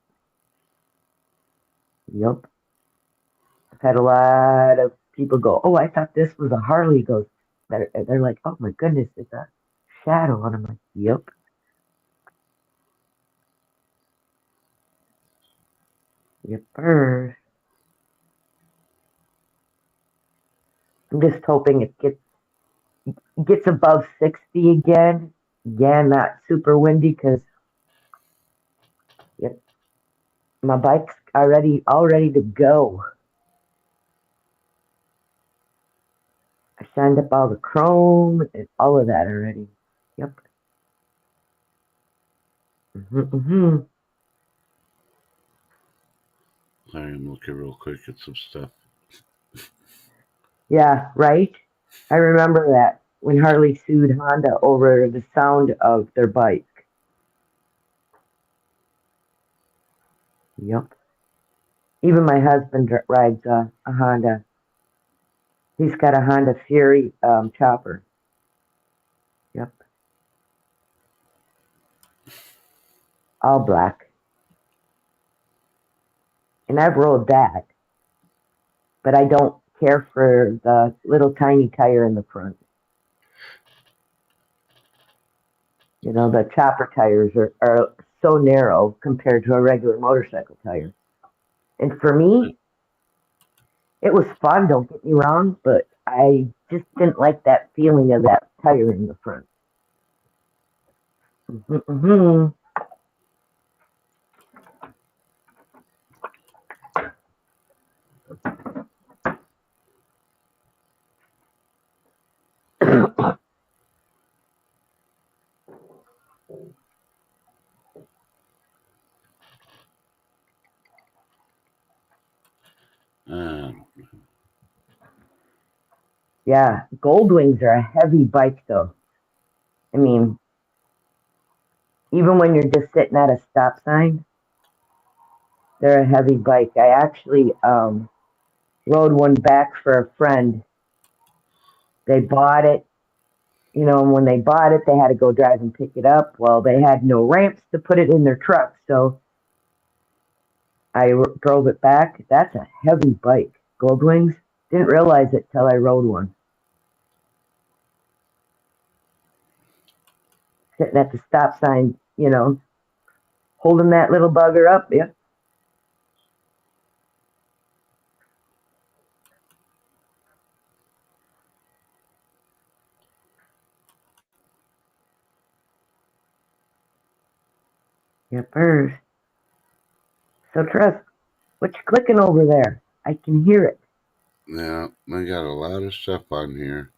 Yep. I've had a lot of people go, "Oh, I thought this was a Harley." Goes, they're like, "Oh my goodness, it's a Shadow," and I'm like, "Yep, yep." I'm just hoping it gets above 60 again. Again, not super windy because yep, My bike's already all ready to go. I signed up all the chrome and all of that already. Yep. Hmm. I am looking real quick at some stuff. Yeah, right? I remember that when Harley sued Honda over the sound of their bike. Yep. Even my husband rides a Honda. He's got a Honda Fury chopper. Yep. All black. And I've rode that, but I don't care for the little tiny tire in the front. You know, the chopper tires are so narrow compared to a regular motorcycle tire. And for me, it was fun, don't get me wrong, but I just didn't like that feeling of that tire in the front. Hmm. Um, Yeah, Goldwings are a heavy bike, though. I mean, even when you're just sitting at a stop sign, they're a heavy bike. I actually rode one back for a friend. They bought it, and when they bought it, they had to go drive and pick it up. Well, they had no ramps to put it in their truck, so I drove it back. That's a heavy bike. Goldwings. Didn't realize it till I rode one. Sitting at the stop sign, holding that little bugger up. Yep. Yep. So trust. What you clicking over there? I can hear it. yeah, I got a lot of stuff on here.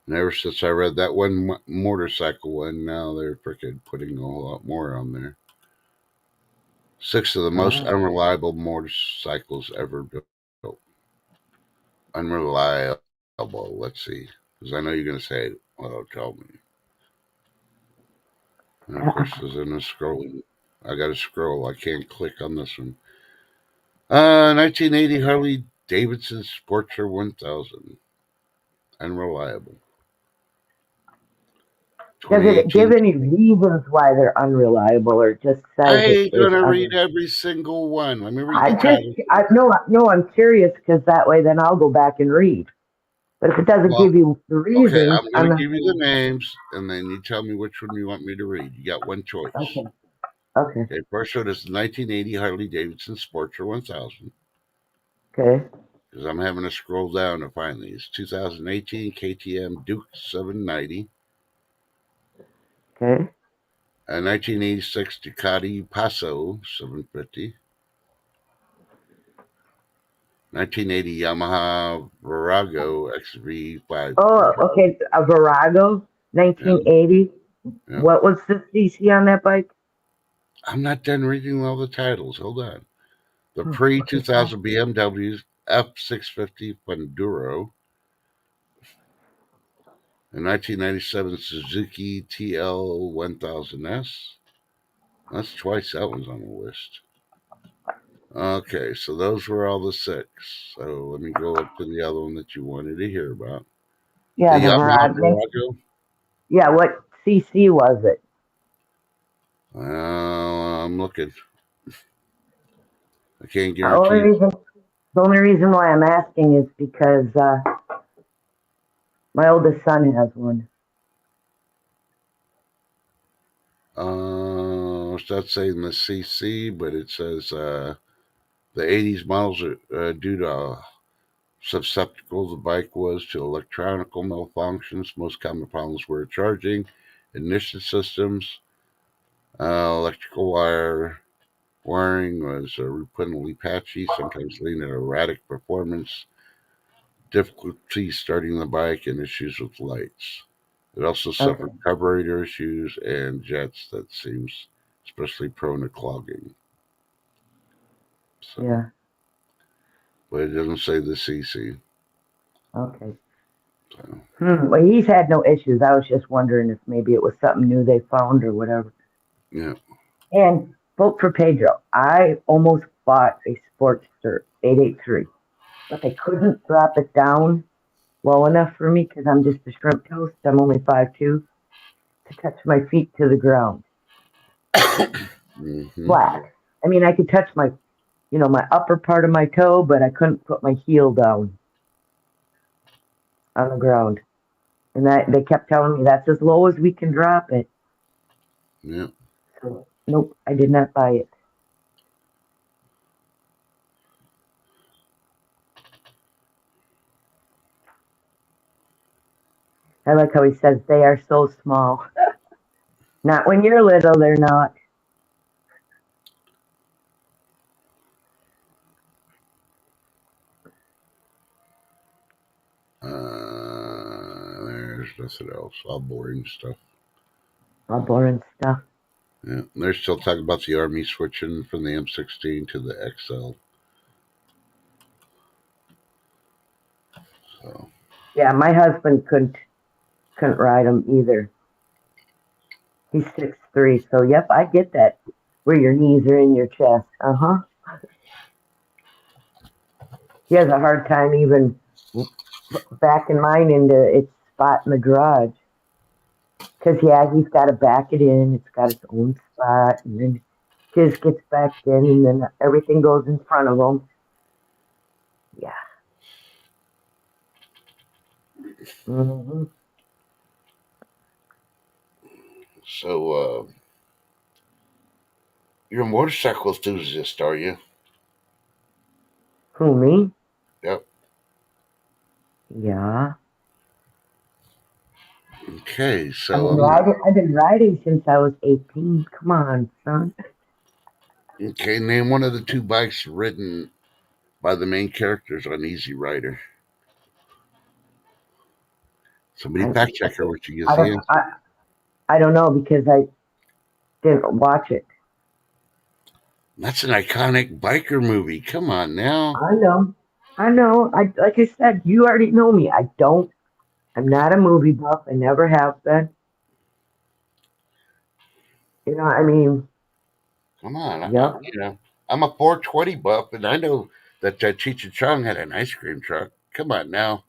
And ever since I read that one motorcycle one, now they're freaking putting a whole lot more on there. 6 of the most Ah. unreliable motorcycles ever built. Unreliable. Let's see. Because I know you're going to say, well, tell me. And of course, there's in the scrolling. I got to scroll. I can't click on this one. 1980 Harley Davidson Sportster 1000. Unreliable. Does it give 2018. any reasons why they're unreliable, or just I says it ain't is gonna read unreliable? every single one. Let me read I the just, title. no, I'm curious because that way then I'll go back and read. But if it doesn't Well, give you the okay, reasons, I'm I'm gonna not. give you the names, and then you tell me which one you want me to read. You got one choice. Okay, okay, Okay, first one is the 1980 Harley Davidson Sportster 1000. okay, Because I'm having to scroll down to find these. 2018 KTM Duke 790. okay. A 1986 Ducati Passo 750. 1980 Yamaha Virago Oh, XV500. okay. A Virago, Yeah, 1980. yeah. What was the CC on that bike? I'm not done reading all the titles. Hold on. The Oh, pre okay, fine. 2000 BMW F650 Funduro. A 1997 Suzuki TL 1000S. That's twice that one's on the list. Okay, so those were all the 6. So let me go up to the other one that you wanted to hear about. The Yeah, the Yamaha Virago. Virago. Yeah, what CC was it? I'm looking. I can't The guarantee only you. reason, the only reason why I'm asking is because my oldest son has one. It's not saying the CC, but it says the 80s models are due to susceptible the bike was to electronical malfunctions. Most common problems were charging, ignition systems, electrical wire, Wiring was repeatedly patchy, sometimes leading to erratic performance, difficulty starting the bike, and issues with lights. It also Okay. suffered carburetor issues and jets that seems especially prone to clogging. So, Yeah. but it doesn't say the CC. Okay. So, Well, he's had no issues. I was just wondering if maybe it was something new they found or whatever. yeah. And vote for Pedro. I almost bought a Sportster 883, but they couldn't drop it down low enough for me because I'm just a shrimp toast. I'm only 5'2" to touch my feet to the ground. hmm Flat. I mean, I could touch my, my upper part of my toe, but I couldn't put my heel down on the ground. And that they kept telling me that's as low as we can drop it. Yeah. So nope, I did not buy it. I like how he says they are so small. Not when you're little, they're not. There's nothing else. All boring stuff. All boring stuff. Yeah. They're still talking about the Army switching from the M16 to the XL. So, Yeah, my husband couldn't ride them either. He's 6'3", so yep, I get that. Where your knees are in your chest. Uh-huh. He has a hard time even backing mine into its spot in the garage. Because, yeah, he's got to back it in. It's got its own spot. And then his gets backed in, and then everything goes in front of him. Yeah. Hmm. so you're a motorcycle enthusiast, are you? Who, me? Yep. Yeah. Okay. So I'm I've been riding since I was 18. Come on, son. okay. Name one of the two bikes ridden by the main characters on Easy Rider. Somebody I, fact check her when she gets I the don't, answer. I don't know because I didn't watch it. That's an iconic biker movie. Come on now. I know. I know. Like I said, you already know me. I'm not a movie buff. I never have been. I mean, Come on. yep. I'm a 420 buff, and I know that Cheech and Chong had an ice cream truck. Come on now.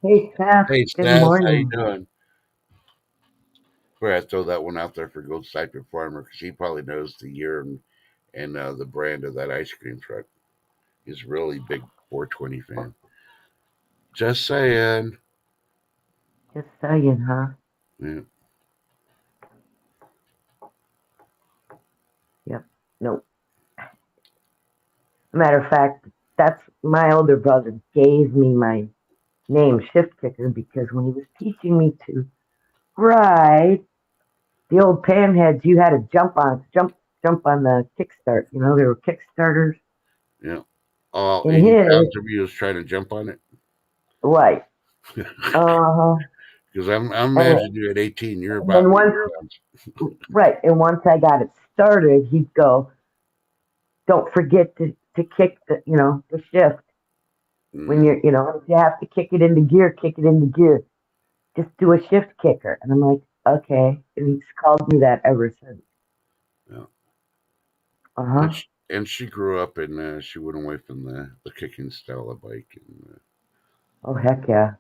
Hey, Seth. Hey, Good Seth, how you morning. doing? Where I throw that one out there for Gold Cypher Farmer because he probably knows the year and the brand of that ice cream truck. He's a really big 420 fan. Just saying. Just saying, huh? Yeah. Yep. No. Matter of fact, that's my older brother gave me my name, Shift Kicker, because when he was teaching me to ride the old panheads, you had to jump on the kickstart. There were kickstarters Yeah. All in 80 his. pounds of you is trying to jump on it. Right. Uh-huh. Because I'm And, imagining you at 18, you're and about then 80 once, pounds. right, and once I got it started, he'd go, "Don't forget to kick the shift when Mm, if you have to kick it into gear, kick it into gear. Just do a shift kicker." And I'm like, "Okay." And he's called me that ever since. yeah. Uh And huh. she grew up and she went away from the kicking style of bike. And Oh heck yeah.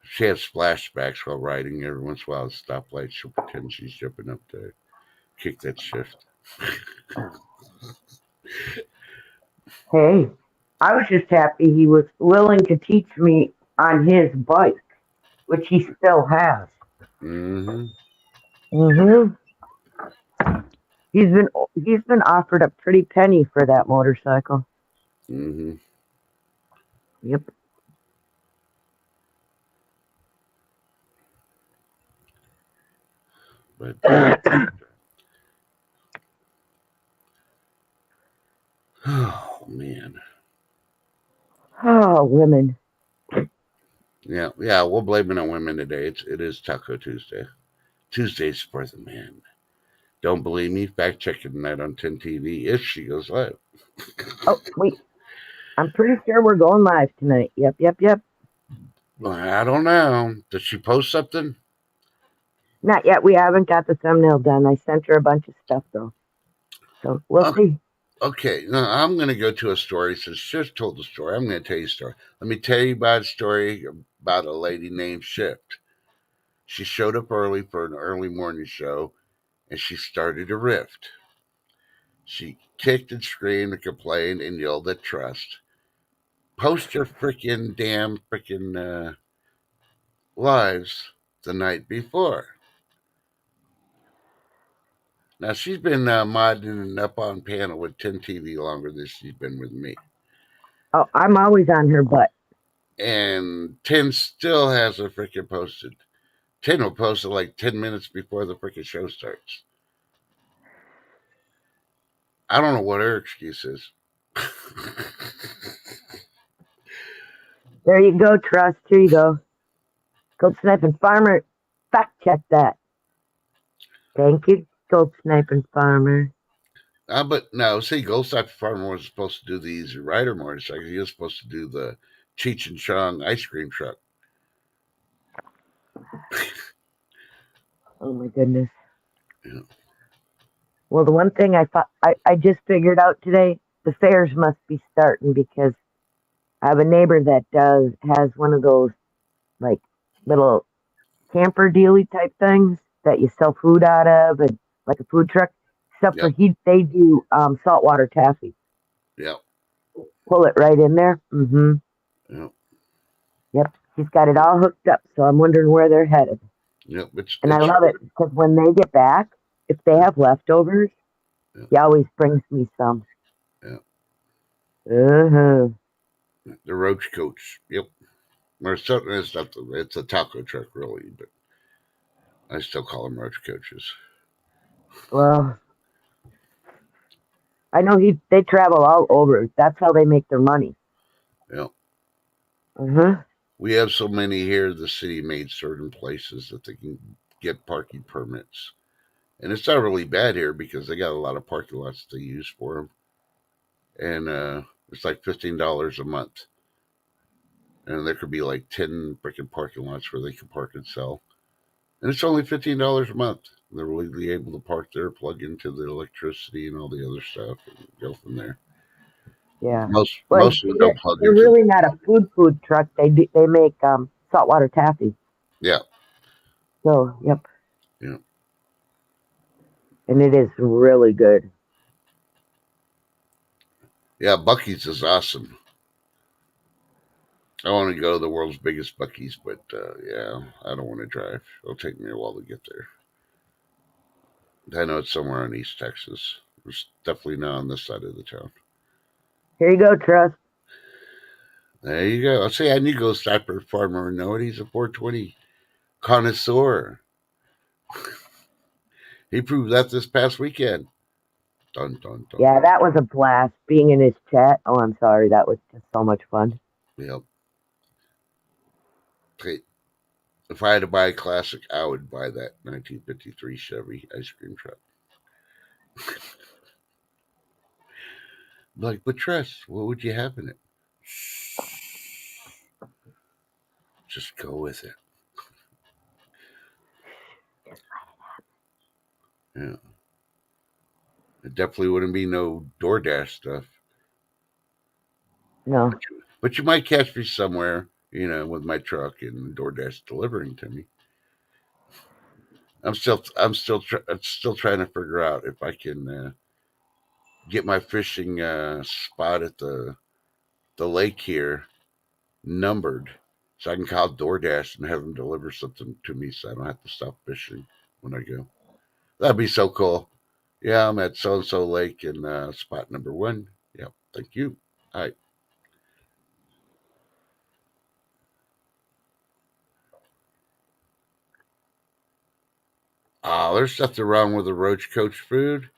she has flashbacks while riding. Every once in a while, at a stoplight, she'll pretend she's jumping up to kick that shift. Hey, I was just happy he was willing to teach me on his bike, which he still has. Mm-hmm. Hmm. He's been offered a pretty penny for that motorcycle. Mm-hmm. Yep. But Well, Oh man. Oh, women. Yeah, we'll blame it on women today. It is Taco Tuesday. Tuesdays for the men. Don't believe me? Fact check it tonight on 10 TV if she goes live. Oh, wait. I'm pretty sure we're going live tonight. Yep, yep, yep. I don't know. Did she post something? Not yet. We haven't got the thumbnail done. I sent her a bunch of stuff though. So we'll Oh, see. okay, now I'm going to go to a story. Since she just told the story, I'm going to tell you a story. Let me tell you about a story about a lady named Shift. She showed up early for an early morning show and she started a rift. She kicked and screamed and complained and yelled at Trust. Post your freaking damn freaking lives the night before. Now she's been modding up on panel with 10 TV longer than she's been with me. Oh, I'm always on her butt. And 10 still hasn't freaking posted. 10 will post it like 10 minutes before the freaking show starts. I don't know what her excuse is. There you go, Trust. Here you go. Gold Sniping Farmer. Fact check that. Thank you, Gold Sniping Farmer. But no, see, Goldstock Farmer was supposed to do the Easy Rider motorcycle. He was supposed to do the Cheech and Chong ice cream truck. Oh my goodness. Yeah. Well, the one thing I just figured out today, the fairs must be starting because I have a neighbor that has one of those like little camper dealy type things that you sell food out of, and like a food truck. Except for Yep. they do saltwater taffy. Yep. Pull it right in there. Mm-hmm. Yep. Yep. She's got it all hooked up, so I'm wondering where they're headed. Yep. And I love it because when they get back, if they have leftovers, yep. he always brings me some. Yep. Uh-huh. The Roach Coach. Yep. Or certainly it's a taco truck, really, but I still call them Roach Coaches. Well, I know they travel all over. That's how they make their money. Yep. Uh-huh. We have so many here, the city made certain places that they can get parking permits. And it's not really bad here because they got a lot of parking lots they use for them. And it's like $15 a month. And there could be like 10 freaking parking lots where they can park and sell. And it's only $15 a month. They're really able to park there, plug into the electricity and all the other stuff, and go from there. Yeah. Well, Most of them don't plug they're into. really not a food truck. They make saltwater taffy. Yeah, So, yep. yeah, And it is really good. yeah. Buc-ee's is awesome. I want to go to the world's biggest Buc-ee's, but yeah, I don't want to drive. It'll take me a while to get there. I know it's somewhere in East Texas. It's definitely not on this side of the town. Here you go, Trust. There you go. I'll say I knew Ghost Sniper Farmer. Know it. He's a 420 connoisseur. He proved that this past weekend. Dun dun dun. Yeah, that was a blast being in his chat. Oh, I'm sorry. That was just so much fun. Yep. Okay. If I had to buy a classic, I would buy that 1953 Chevy ice cream truck. Like, but Tress, what would you have in it? Just go with it. Yeah. It definitely wouldn't be no DoorDash stuff. No. But you might catch me somewhere, with my truck and DoorDash delivering to me. I'm still trying to figure out if I can get my fishing spot at the lake here numbered, so I can call DoorDash and have them deliver something to me, so I don't have to stop fishing when I go. That'd be so cool. Yeah, I'm at so and so lake in spot number one. Yep, thank you. All right. There's nothing wrong with the Roach Coach food.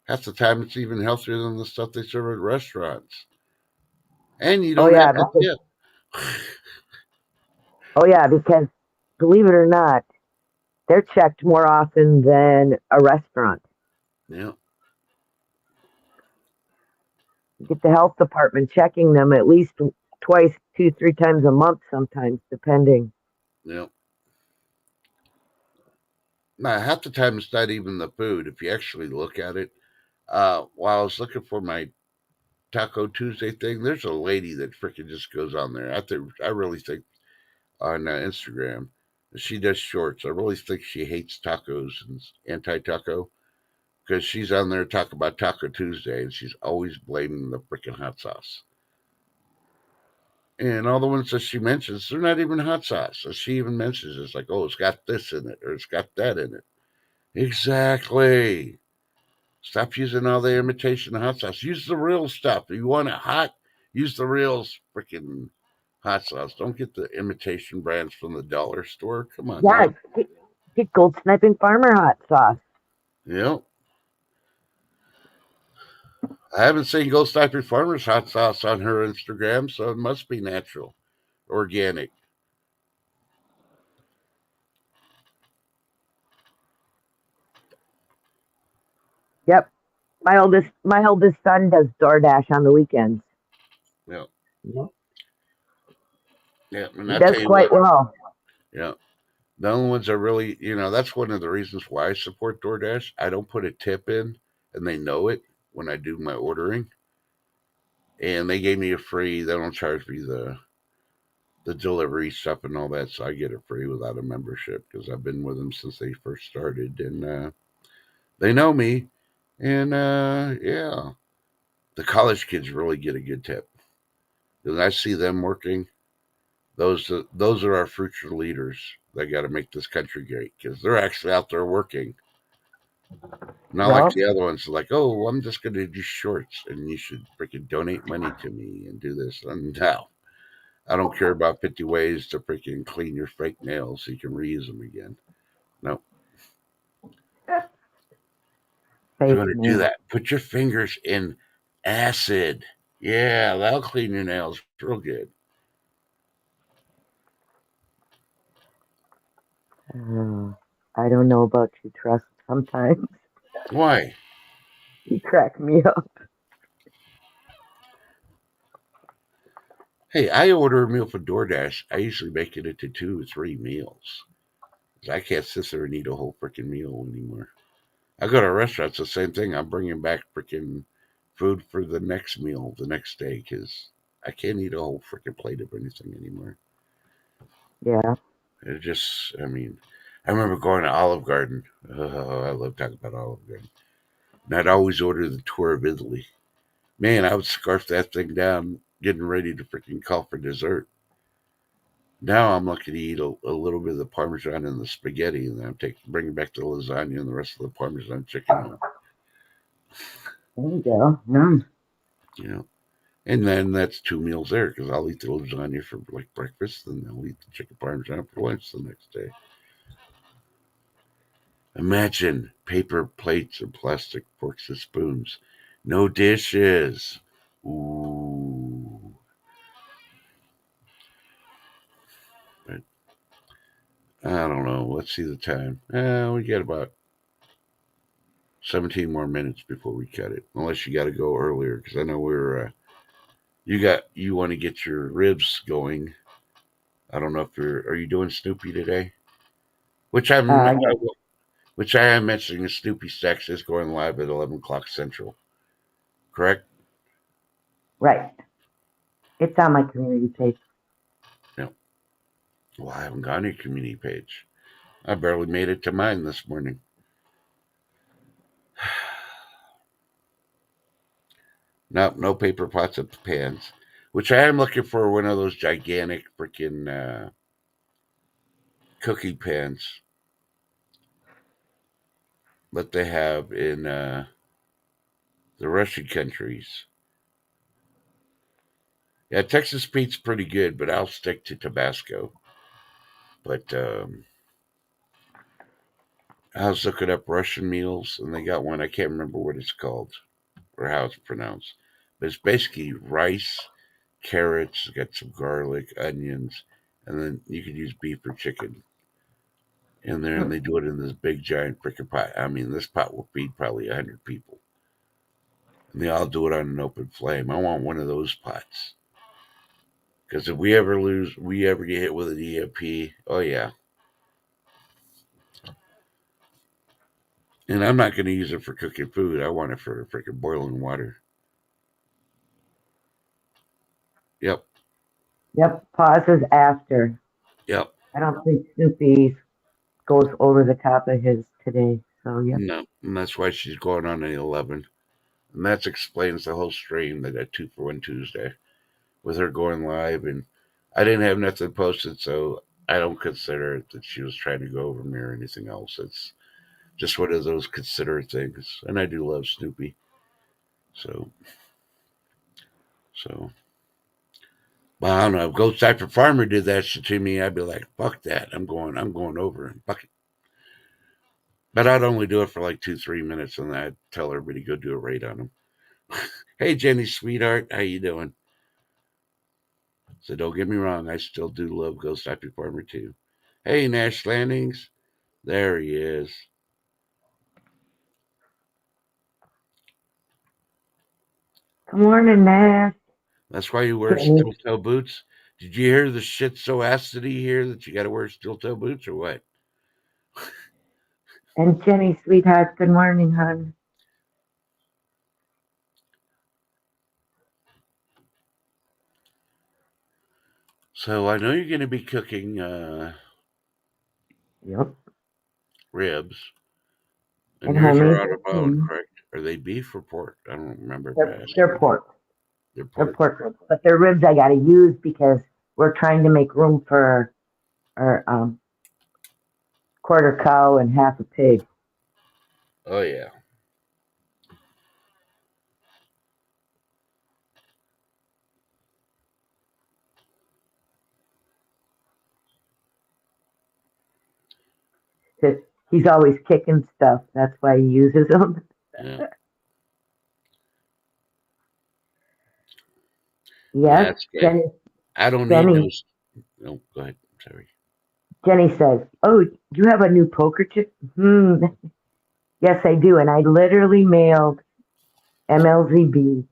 Half the time, it's even healthier than the stuff they serve at restaurants, and you Oh don't yeah, have to tip. because believe it or not, they're checked more often than a restaurant. Yeah, You get the health department checking them at least twice, two, three times a month, sometimes, depending. yeah. Now, half the time, it's not even the food. If you actually look at it, while I was looking for my Taco Tuesday thing, there's a lady that freaking just goes on there. I really think on Instagram, she does shorts. I really think she hates tacos and anti-taco because she's on there talking about Taco Tuesday and she's always blaming the freaking hot sauce. And all the ones that she mentions, they're not even hot sauce. So she even mentions it's like, oh, it's got this in it or it's got that in it. Exactly. Stop using all the imitation hot sauce. Use the real stuff. If you want it hot, use the real freaking hot sauce. Don't get the imitation brands from the dollar store. Come on Yeah, now. get Gold Sniping Farmer hot sauce. Yep. I haven't seen Ghost Diaper Farmer's hot sauce on her Instagram, so it must be natural, organic. Yep, my oldest son does DoorDash on the weekends. Yeah. Yep. Yeah. And He I does tell you quite what, well. yeah. The only ones I really, that's one of the reasons why I support DoorDash. I don't put a tip in, and they know it when I do my ordering. And they gave me a free, they don't charge me the delivery stuff and all that, so I get it free without a membership because I've been with them since they first started, and they know me, and yeah, the college kids really get a good tip because I see them working. Those are our future leaders. They got to make this country great because they're actually out there working. Not like Yep. the other ones, like, oh, I'm just going to do shorts and you should freaking donate money to me and do this. And no, I don't care about 50 ways to freaking clean your fake nails so you can reuse them again. No, if you Fake want to do nails. that, put your fingers in acid. Yeah, that'll clean your nails real good. Uh, I don't know about you, Trust. Sometimes Why? you crack me up. Hey, I order a meal for DoorDash. I usually make it into 2 or 3 meals. I can't sit there and eat a whole freaking meal anymore. I go to restaurants, the same thing. I'm bringing back freaking food for the next meal the next day because I can't eat a whole freaking plate of anything anymore. Yeah. It just, I mean, I remember going to Olive Garden. Oh, I love talking about Olive Garden. And I'd always order the tour of Italy. Man, I would scarf that thing down, getting ready to freaking call for dessert. Now I'm lucky to eat a little bit of the Parmesan and the spaghetti, and then bringing back the lasagna and the rest of the Parmesan chicken home. There you go. No. You know, and then that's 2 meals there because I'll eat the lasagna for like breakfast, and I'll eat the chicken Parmesan for lunch the next day. Imagine paper plates and plastic forks and spoons. No dishes. Ooh. But I don't know. Let's see the time. We got about 17 more minutes before we cut it. Unless you got to go earlier because I know you want to get your ribs going. I don't know if are you doing Snoopy today? Which Yeah. which I am mentioning Snoopy Stacks is going live at 11 o'clock Central. Correct? Right. It's on my community page. Yeah. Well, I haven't got any community page. I barely made it to mine this morning. Nope, no paper pots and pans. Which I am looking for one of those gigantic freaking cookie pans that they have in the Russian countries. Yeah, Texas Pete's pretty good, but I'll stick to Tabasco. But I was looking up Russian meals, and they got one. I can't remember what it's called or how it's pronounced, but it's basically rice, carrots, got some garlic, onions, and then you could use beef or chicken in there, and Hmm. they do it in this big giant freaking pot. I mean, this pot will feed probably 100 people, and they all do it on an open flame. I want one of those pots because if we ever get hit with an EMP, oh yeah, and I'm not going to use it for cooking food. I want it for freaking boiling water. Yep, Yep, pauses after. yep. I don't think Snoopy goes over the top of his today. So, yep. No, and that's why she's going on an 11, and that explains the whole stream that at 2 for 1 Tuesday with her going live, and I didn't have nothing posted, so I don't consider it that she was trying to go over me or anything else. It's just one of those considerate things, and I do love Snoopy, so so. But I don't know. If Ghost Cypher Farmer did that shit to me, I'd be like, "Fuck that! I'm going over and fuck it." But I'd only do it for like 2, 3 minutes, and then I'd tell everybody go do a raid on them. Hey, Jenny, sweetheart, how you doing? So don't get me wrong, I still do love Ghost Cypher Farmer too. Hey, Nash Landings, there he is. Good morning, Nash. That's why you wear Jenny. steel toe boots. Did you hear the shit so acidy here that you got to wear steel toe boots or what? And Jenny, sweetheart, good morning, hon. So I know you're going to be cooking Yep. ribs, and And yours are homemade out of bone, poutine. correct? Are they beef or pork? I don't remember if I They're, asked they're you. pork. They're They're pork. pork ribs. But they're ribs I got to use because we're trying to make room for our quarter cow and half a pig. Oh yeah. 'Cause he's always kicking stuff. That's why he uses them. Yeah. Yes, That's good. Jenny. I don't need no. Jenny. No, go ahead. Sorry. Jenny says, "Oh, you have a new poker chip?" Hmm. Yes, I do. And I literally mailed MLZB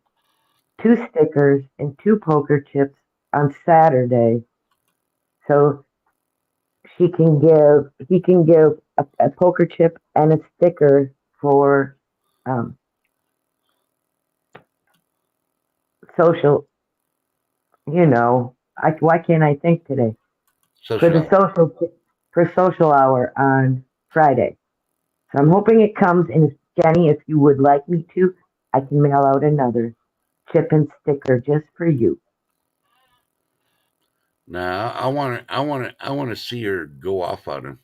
two stickers and two poker chips on Saturday, so he can give a poker chip and a sticker for um, social. You know, why can't I think today for Social the hour. social hour on Friday? So I'm hoping it comes. And Jenny, if you would like me to, I can mail out another chip and sticker just for you. Now I want to see her go off on him.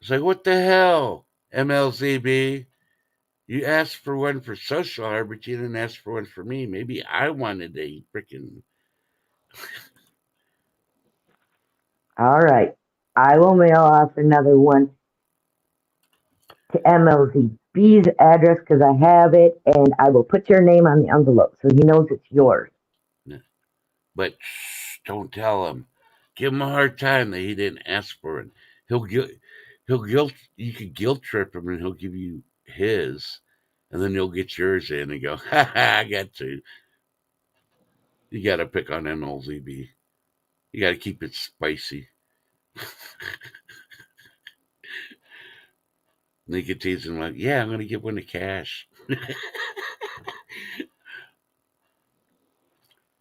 It's like, what the hell, MLZB? You asked for one for social hour, but you didn't ask for one for me. Maybe I wanted a freaking. All right, I will mail off another one to MLZB's address because I have it, and I will put your name on the envelope so he knows it's yours. But shh, don't tell him. Give him a hard time that he didn't ask for it. He'll guilt. He'll guilt. You could guilt trip him, and he'll give you his, and then you'll get yours in and go, ha ha, I got to. You got to pick on MLZB. You got to keep it spicy. Nicotine's and like, yeah, I'm gonna give one to Cash.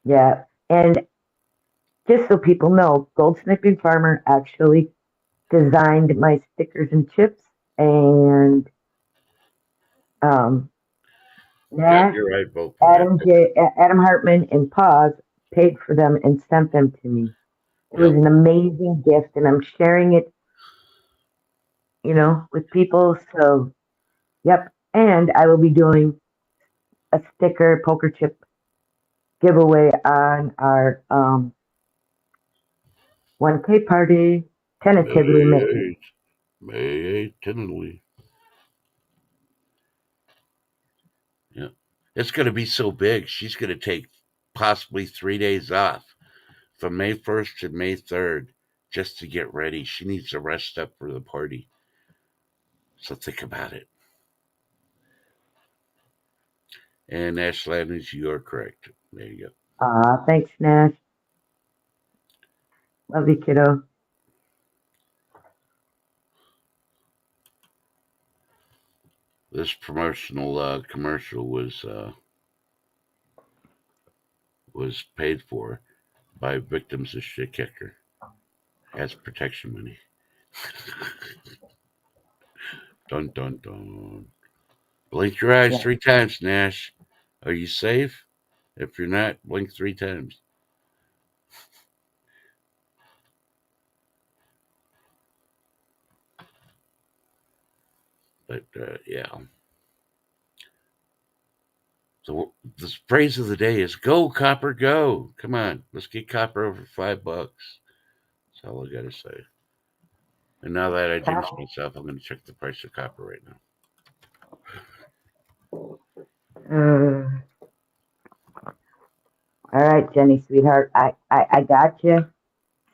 Yeah, and just so people know, Goldsmithing Farmer actually designed my stickers and chips, and um, Yeah, Nash, you're right, both for that. Adam Hartman, and Paz paid for them and sent them to me. It was Yep. an amazing gift, and I'm sharing it, with people. So, yep. And I will be doing a sticker poker chip giveaway on our 1K party. Tentatively May May. 8th. May 8th, tentatively. Yeah. It's going to be so big, she's going to take possibly 3 days off from May 1st to May 3rd just to get ready. She needs to rest up for the party. So think about it. And Ashland, you are correct. There you go. Thanks, Nash. Love you, kiddo. This promotional commercial was paid for by victims of shit kicker as protection money. Dun dun dun. Blink your eyes Yeah. 3 times, Nash. Are you safe? If you're not, blink 3 times. But yeah. So the phrase of the day is "Go Copper, go!" Come on, let's get copper over $5. That's all I gotta say. And now that I jinxed myself, I'm gonna check the price of copper right now. Uh, all right, Jenny, sweetheart. I got you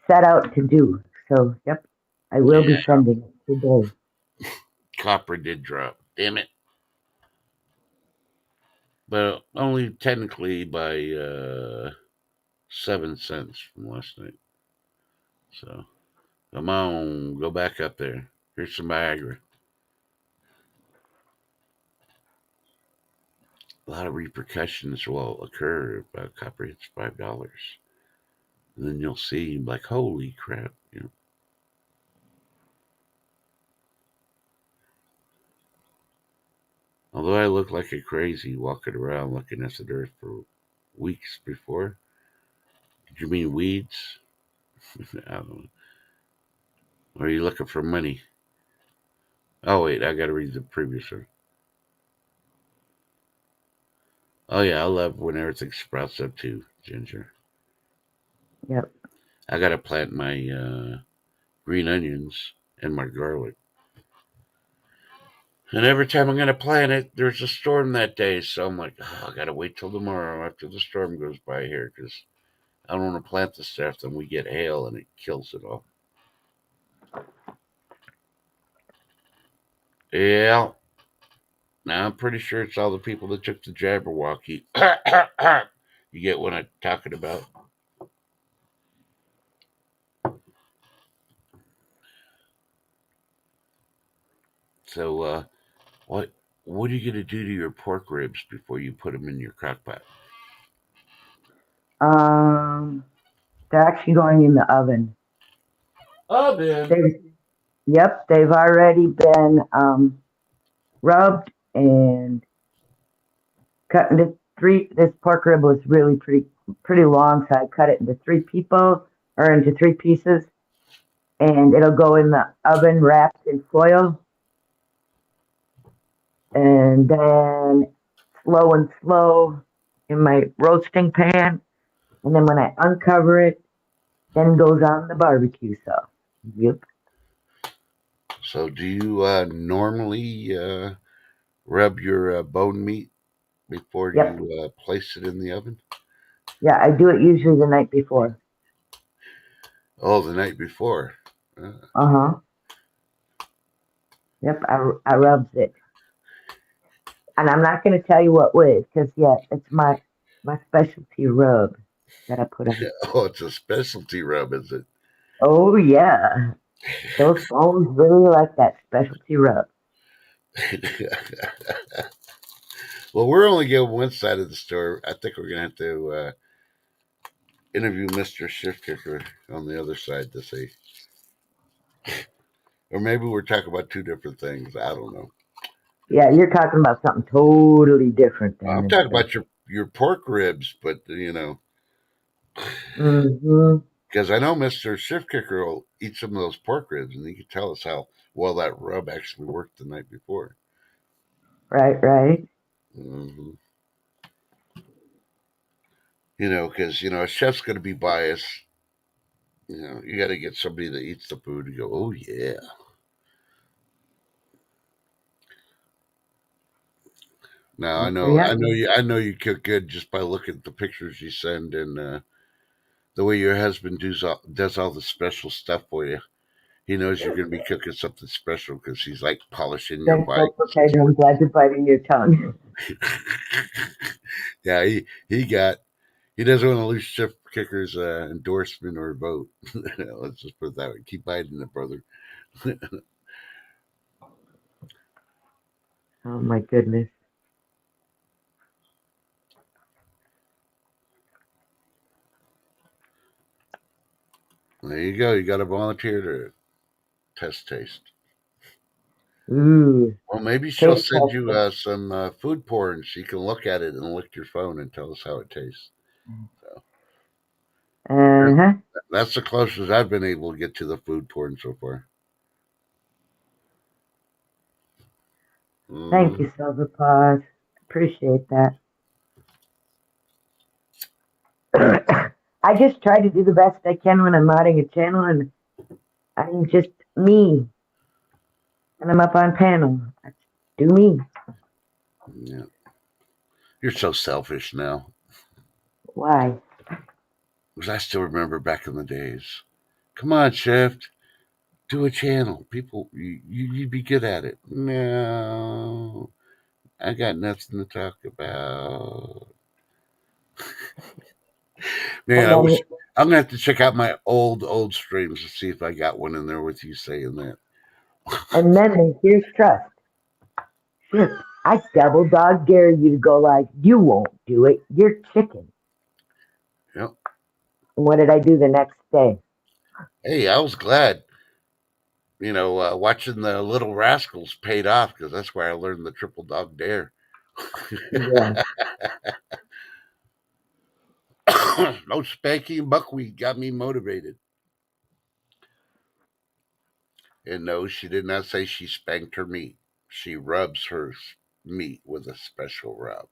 set out to do. So, yep, I will Yeah, be sending it today. copper did drop. Damn it. But only technically by 7 cents from last night. So come on, go back up there. Here's some Viagra. A lot of repercussions will occur if copper hits $5. And then you'll see, like, holy crap. Although I look like a crazy walking around looking at the dirt for weeks before. Did you mean weeds? I don't know. Or are you looking for money? Oh, wait, I gotta read the previous one. Oh, yeah, I love when everything sprouts up too, Ginger. Yep. I gotta plant my green onions and my garlic. And every time I'm gonna plant it, there's a storm that day. So I'm like, oh, I gotta wait till tomorrow after the storm goes by here because I don't want to plant the stuff. Then we get hail and it kills it all. Yeah. Now I'm pretty sure it's all the people that took the Jabberwocky. You get what I'm talking about? So, what what are you gonna do to your pork ribs before you put them in your crock pot? Um, they're actually going in the oven. Oven. They, yep, they've already been rubbed and cut into three. This pork rib was really pretty long, so I cut it into into three pieces, and it'll go in the oven wrapped in foil, and then slow in my roasting pan, and then when I uncover it, then goes on the barbecue sauce. Yep. So, do you normally rub your bone meat before Yep. you place it in the oven? Yeah, I do it usually the night before. Oh, the night before. Uh huh. Yep. I rubs it, and I'm not going to tell you what with because yeah, it's my specialty rub that I put on. Oh, it's a specialty rub, is it? Oh yeah, those bones really like that specialty rub. Well, we're only getting one side of the story. I think we're gonna have to interview Mister Shift Kicker on the other side to see, or maybe we're talking about two different things. I don't know. Yeah, you're talking about something totally different than I'm this talking stuff. about your pork ribs, but Mm-hmm. because I know Mister Shift Kicker will eat some of those pork ribs, and he can tell us how well that rub actually worked the night before. Right, right. hmm because a chef's going to be biased, You got to get somebody that eats the food to go, oh yeah. Now Well, so yeah, I know you cook good just by looking at the pictures you send and the way your husband does all the special stuff for you. He knows you're going to be cooking something special because he's like polishing your thanks bike. so for Pedro. I'm glad you're biting your tongue. Yeah, he doesn't want to lose Chef Kicker's endorsement or vote. Let's just put it that way. Keep biting it, brother. Oh my goodness. There you go. You got to volunteer to test taste. Ooh, Well, maybe she'll taste send you testing. some food porn so you can look at it and lick your phone and tell us how it tastes. So Uh huh. that's the closest I've been able to get to the food porn so far. Thank Mm, you, Silver Paws. Appreciate that. I just try to do the best I can when I'm modding a channel, and I'm just me, and I'm up on panel. I do me. yeah. You're so selfish now. Why? Because I still remember back in the days. Come on, Shift. Do a channel. People, you'd be good at it. No, I got nothing to talk about. And Man, then, I'm gonna have to check out my old streams to see if I got one in there with you saying that. here's trust. Shit, I double dog dare you to go like, you won't do it. You're chicken. Yep. And what did I do the next day? Hey, I was glad. Watching the Little Rascals paid off because that's where I learned the triple dog dare. Yeah. No spanking and buckwheat got me motivated. And no, she did not say she spanked her meat. She rubs her meat with a special rub.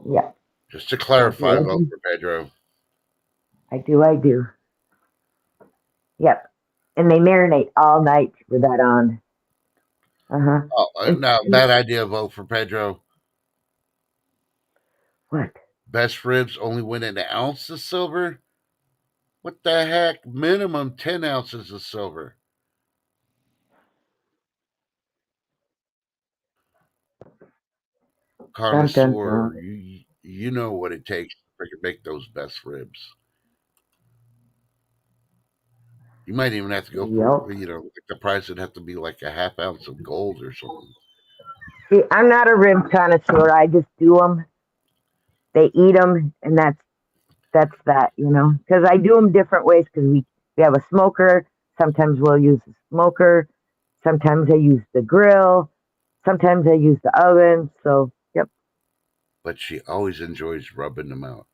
Yeah. Just to I do. clarify, I vote do. for Pedro. I do. I do. Yep. And they marinate all night with that on. Uh huh. Oh, And no, bad idea, vote for Pedro. what? Best ribs only win an ounce of silver? What the heck? Minimum 10 ounces of silver. Dun dun Connoisseur, dun. you know what it takes to freaking make those best ribs. You might even have to go for, Yep. like the price would have to be like a half ounce of gold or something. See, I'm not a rib connoisseur. I just do them. They eat them, and that's that. Because I do them different ways. Because we have a smoker. Sometimes we'll use the smoker. Sometimes I use the grill. Sometimes I use the oven. So, yep. But she always enjoys rubbing them out.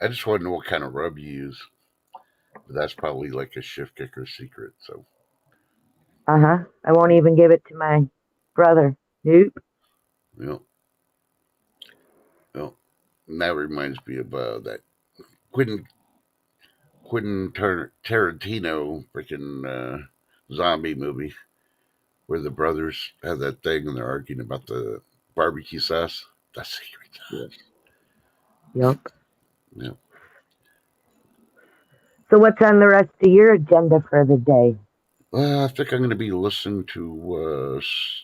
I just want to know what kind of rub you use. But that's probably like a shift kicker secret. So, Uh huh. I won't even give it to my brother. Nope. you know, and that reminds me of that Quentin Tarantino freaking zombie movie where the brothers have that thing and they're arguing about the barbecue sauce. The secret Yeah. sauce. Yep. Yeah. So, what's on the rest of your agenda for the day? Well, I think I'm going to be listening to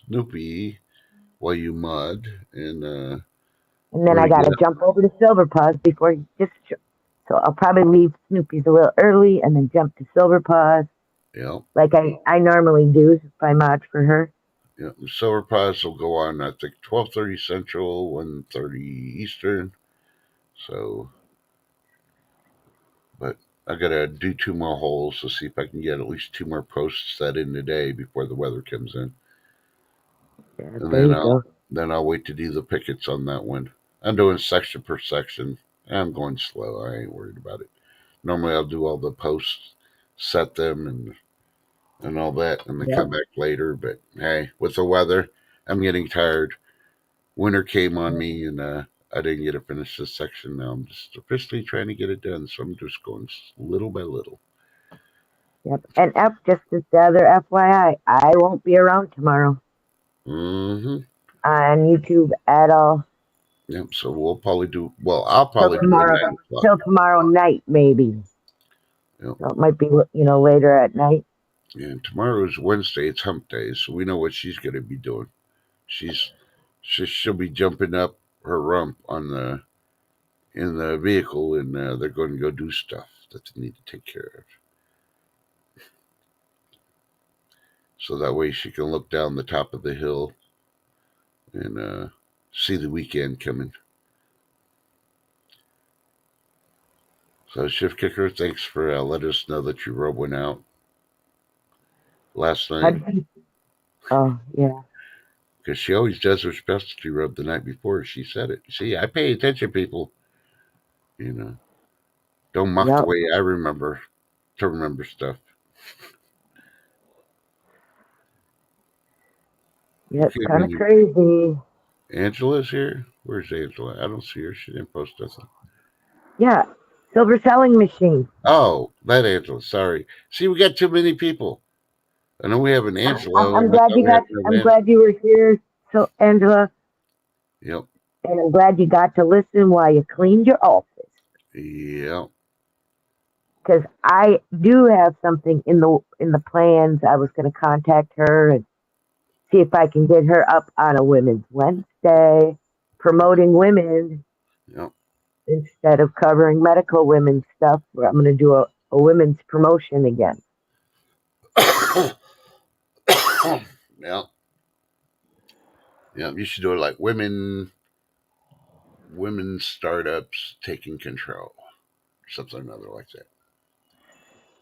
Snoopy while you mud, and And I'm then going I to got get to up. jump over to Silver Paws before he just. So I'll probably leave Snoopy's a little early and then jump to Silver Paws Yeah, like I normally do if I mod for her. yeah. The Silver Pies will go on. I think 12:30 Central, 1:30 Eastern. So, but I got to do two more holes to see if I can get at least two more posts set in today before the weather comes in, Yeah, and there then you I'll go. then I'll wait to do the pickets on that one. I'm doing section per section. I'm going slow. I ain't worried about it. Normally, I'll do all the posts, set them, and all that, and then come Yep. back later. But hey, with the weather, I'm getting tired. Winter came on me, and I didn't get to finish this section. Now I'm just officially trying to get it done, so I'm just going little by little. Yep. And just as the other FYI, I won't be around tomorrow Mm-hmm. on YouTube at all. Yep. So we'll probably do. Well, I'll Till probably do a tomorrow, 9 o'clock. till tomorrow night, maybe. Yep. So it might be, later at night. Yeah. Tomorrow is Wednesday. It's Hump Day, so we know what she's going to be doing. She'll be jumping up her rump in the vehicle, and they're going to go do stuff that they need to take care of. So that way she can look down the top of the hill and see the weekend coming. So, Shift Kicker, thanks for letting us know that you rub one out last night. Oh, yeah. Because she always does her specialty rub the night before. She said it. See, I pay attention, people. Don't mock the Yep. way I remember to remember stuff. Yeah, it's kind of crazy. Angela's here? Where's Angela? I don't see her. She didn't post nothing. Yeah, Silver Selling Machine. Oh, that Angela. Sorry. See, we got too many people. I know we have an Angela. I'm glad you were here, so Angela. Yep. And I'm glad you got to listen while you cleaned your office. Yep. Because I do have something in the plans. I was going to contact her and see if I can get her up on a Women's Wednesday, promoting women. Yep. Instead of covering medical women's stuff, I'm going to do a women's promotion again. Yeah. Yeah, you should do it like women startups taking control. Something or other like that.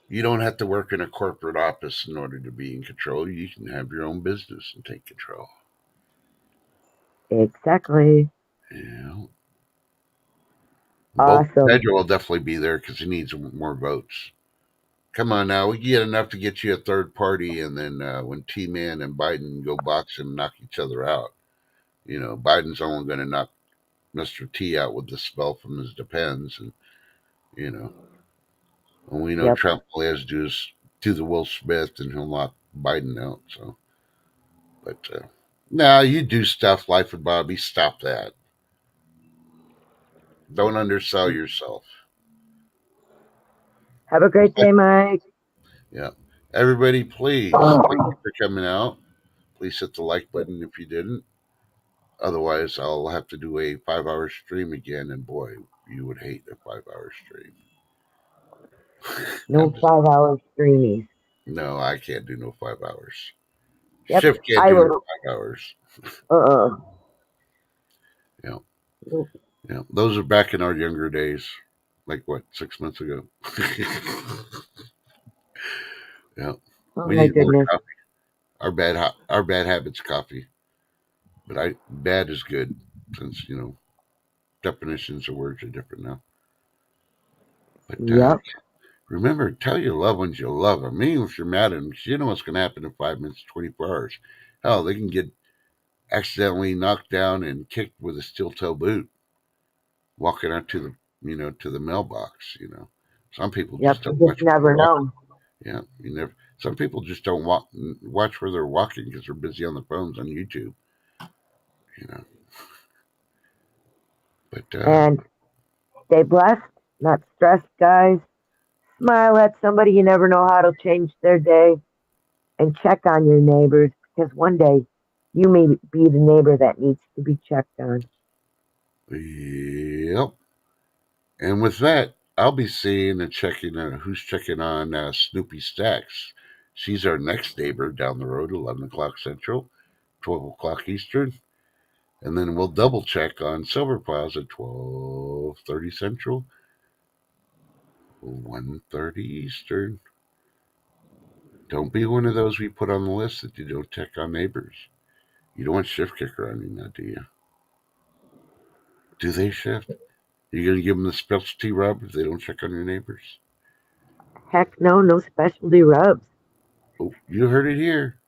You don't have to work in a corporate office in order to be in control. You can have your own business and take control. Exactly. Yeah. Awesome. Pedro will definitely be there because he needs more votes. Come on now, we get enough to get you a third party, and then when T-Man and Biden go box and knock each other out, Biden's only going to knock Mr. T out with the spell from his Depends, and and we know Yep. Trump all he has to do is do the Will Smith, and he'll knock Biden out. So, but now you do stuff, Life with Bobby. Stop that. Don't undersell yourself. Have a great day, Mike. Yeah. Everybody, please, thank you for coming out. Please hit the like button if you didn't. Otherwise, I'll have to do a 5-hour stream again, and boy, you would hate a 5-hour stream. No 5-hour streamies. No, I can't do no 5 hours. Yep, Shift can't do no 5 hours. Yeah. Nope. Yeah. Those are back in our younger days. Like what, 6 months ago? Yeah. Oh We my need more goodness. coffee. Our bad habits coffee. But bad is good since, definitions of words are different now. But Yep. remember, tell your loved ones you love them. Even if you're mad at them, because you know what's going to happen in 5 minutes, 24 hours. Hell, they can get accidentally knocked down and kicked with a steel toe boot walking out to the mailbox. Some people just don't watch. Never know. Yeah, some people just don't watch where they're walking because they're busy on the phones on YouTube. But and stay blessed, not stressed, guys. Smile at somebody. You never know how to change their day. And check on your neighbors, because one day you may be the neighbor that needs to be checked on. Yep. And with that, I'll be seeing and checking who's checking on Snoopy Stacks. She's our next neighbor down the road, 11 o'clock Central, 12 o'clock Eastern. And then we'll double check on Silver Plaza, 12:30 Central, 1:30 Eastern. Don't be one of those we put on the list that you don't check on neighbors. You don't want Shift Kicker on you now, do you? Do they shift? You going to give them the specialty rub if they don't check on your neighbors? Heck no, no specialty rubs. Oh, you heard it here.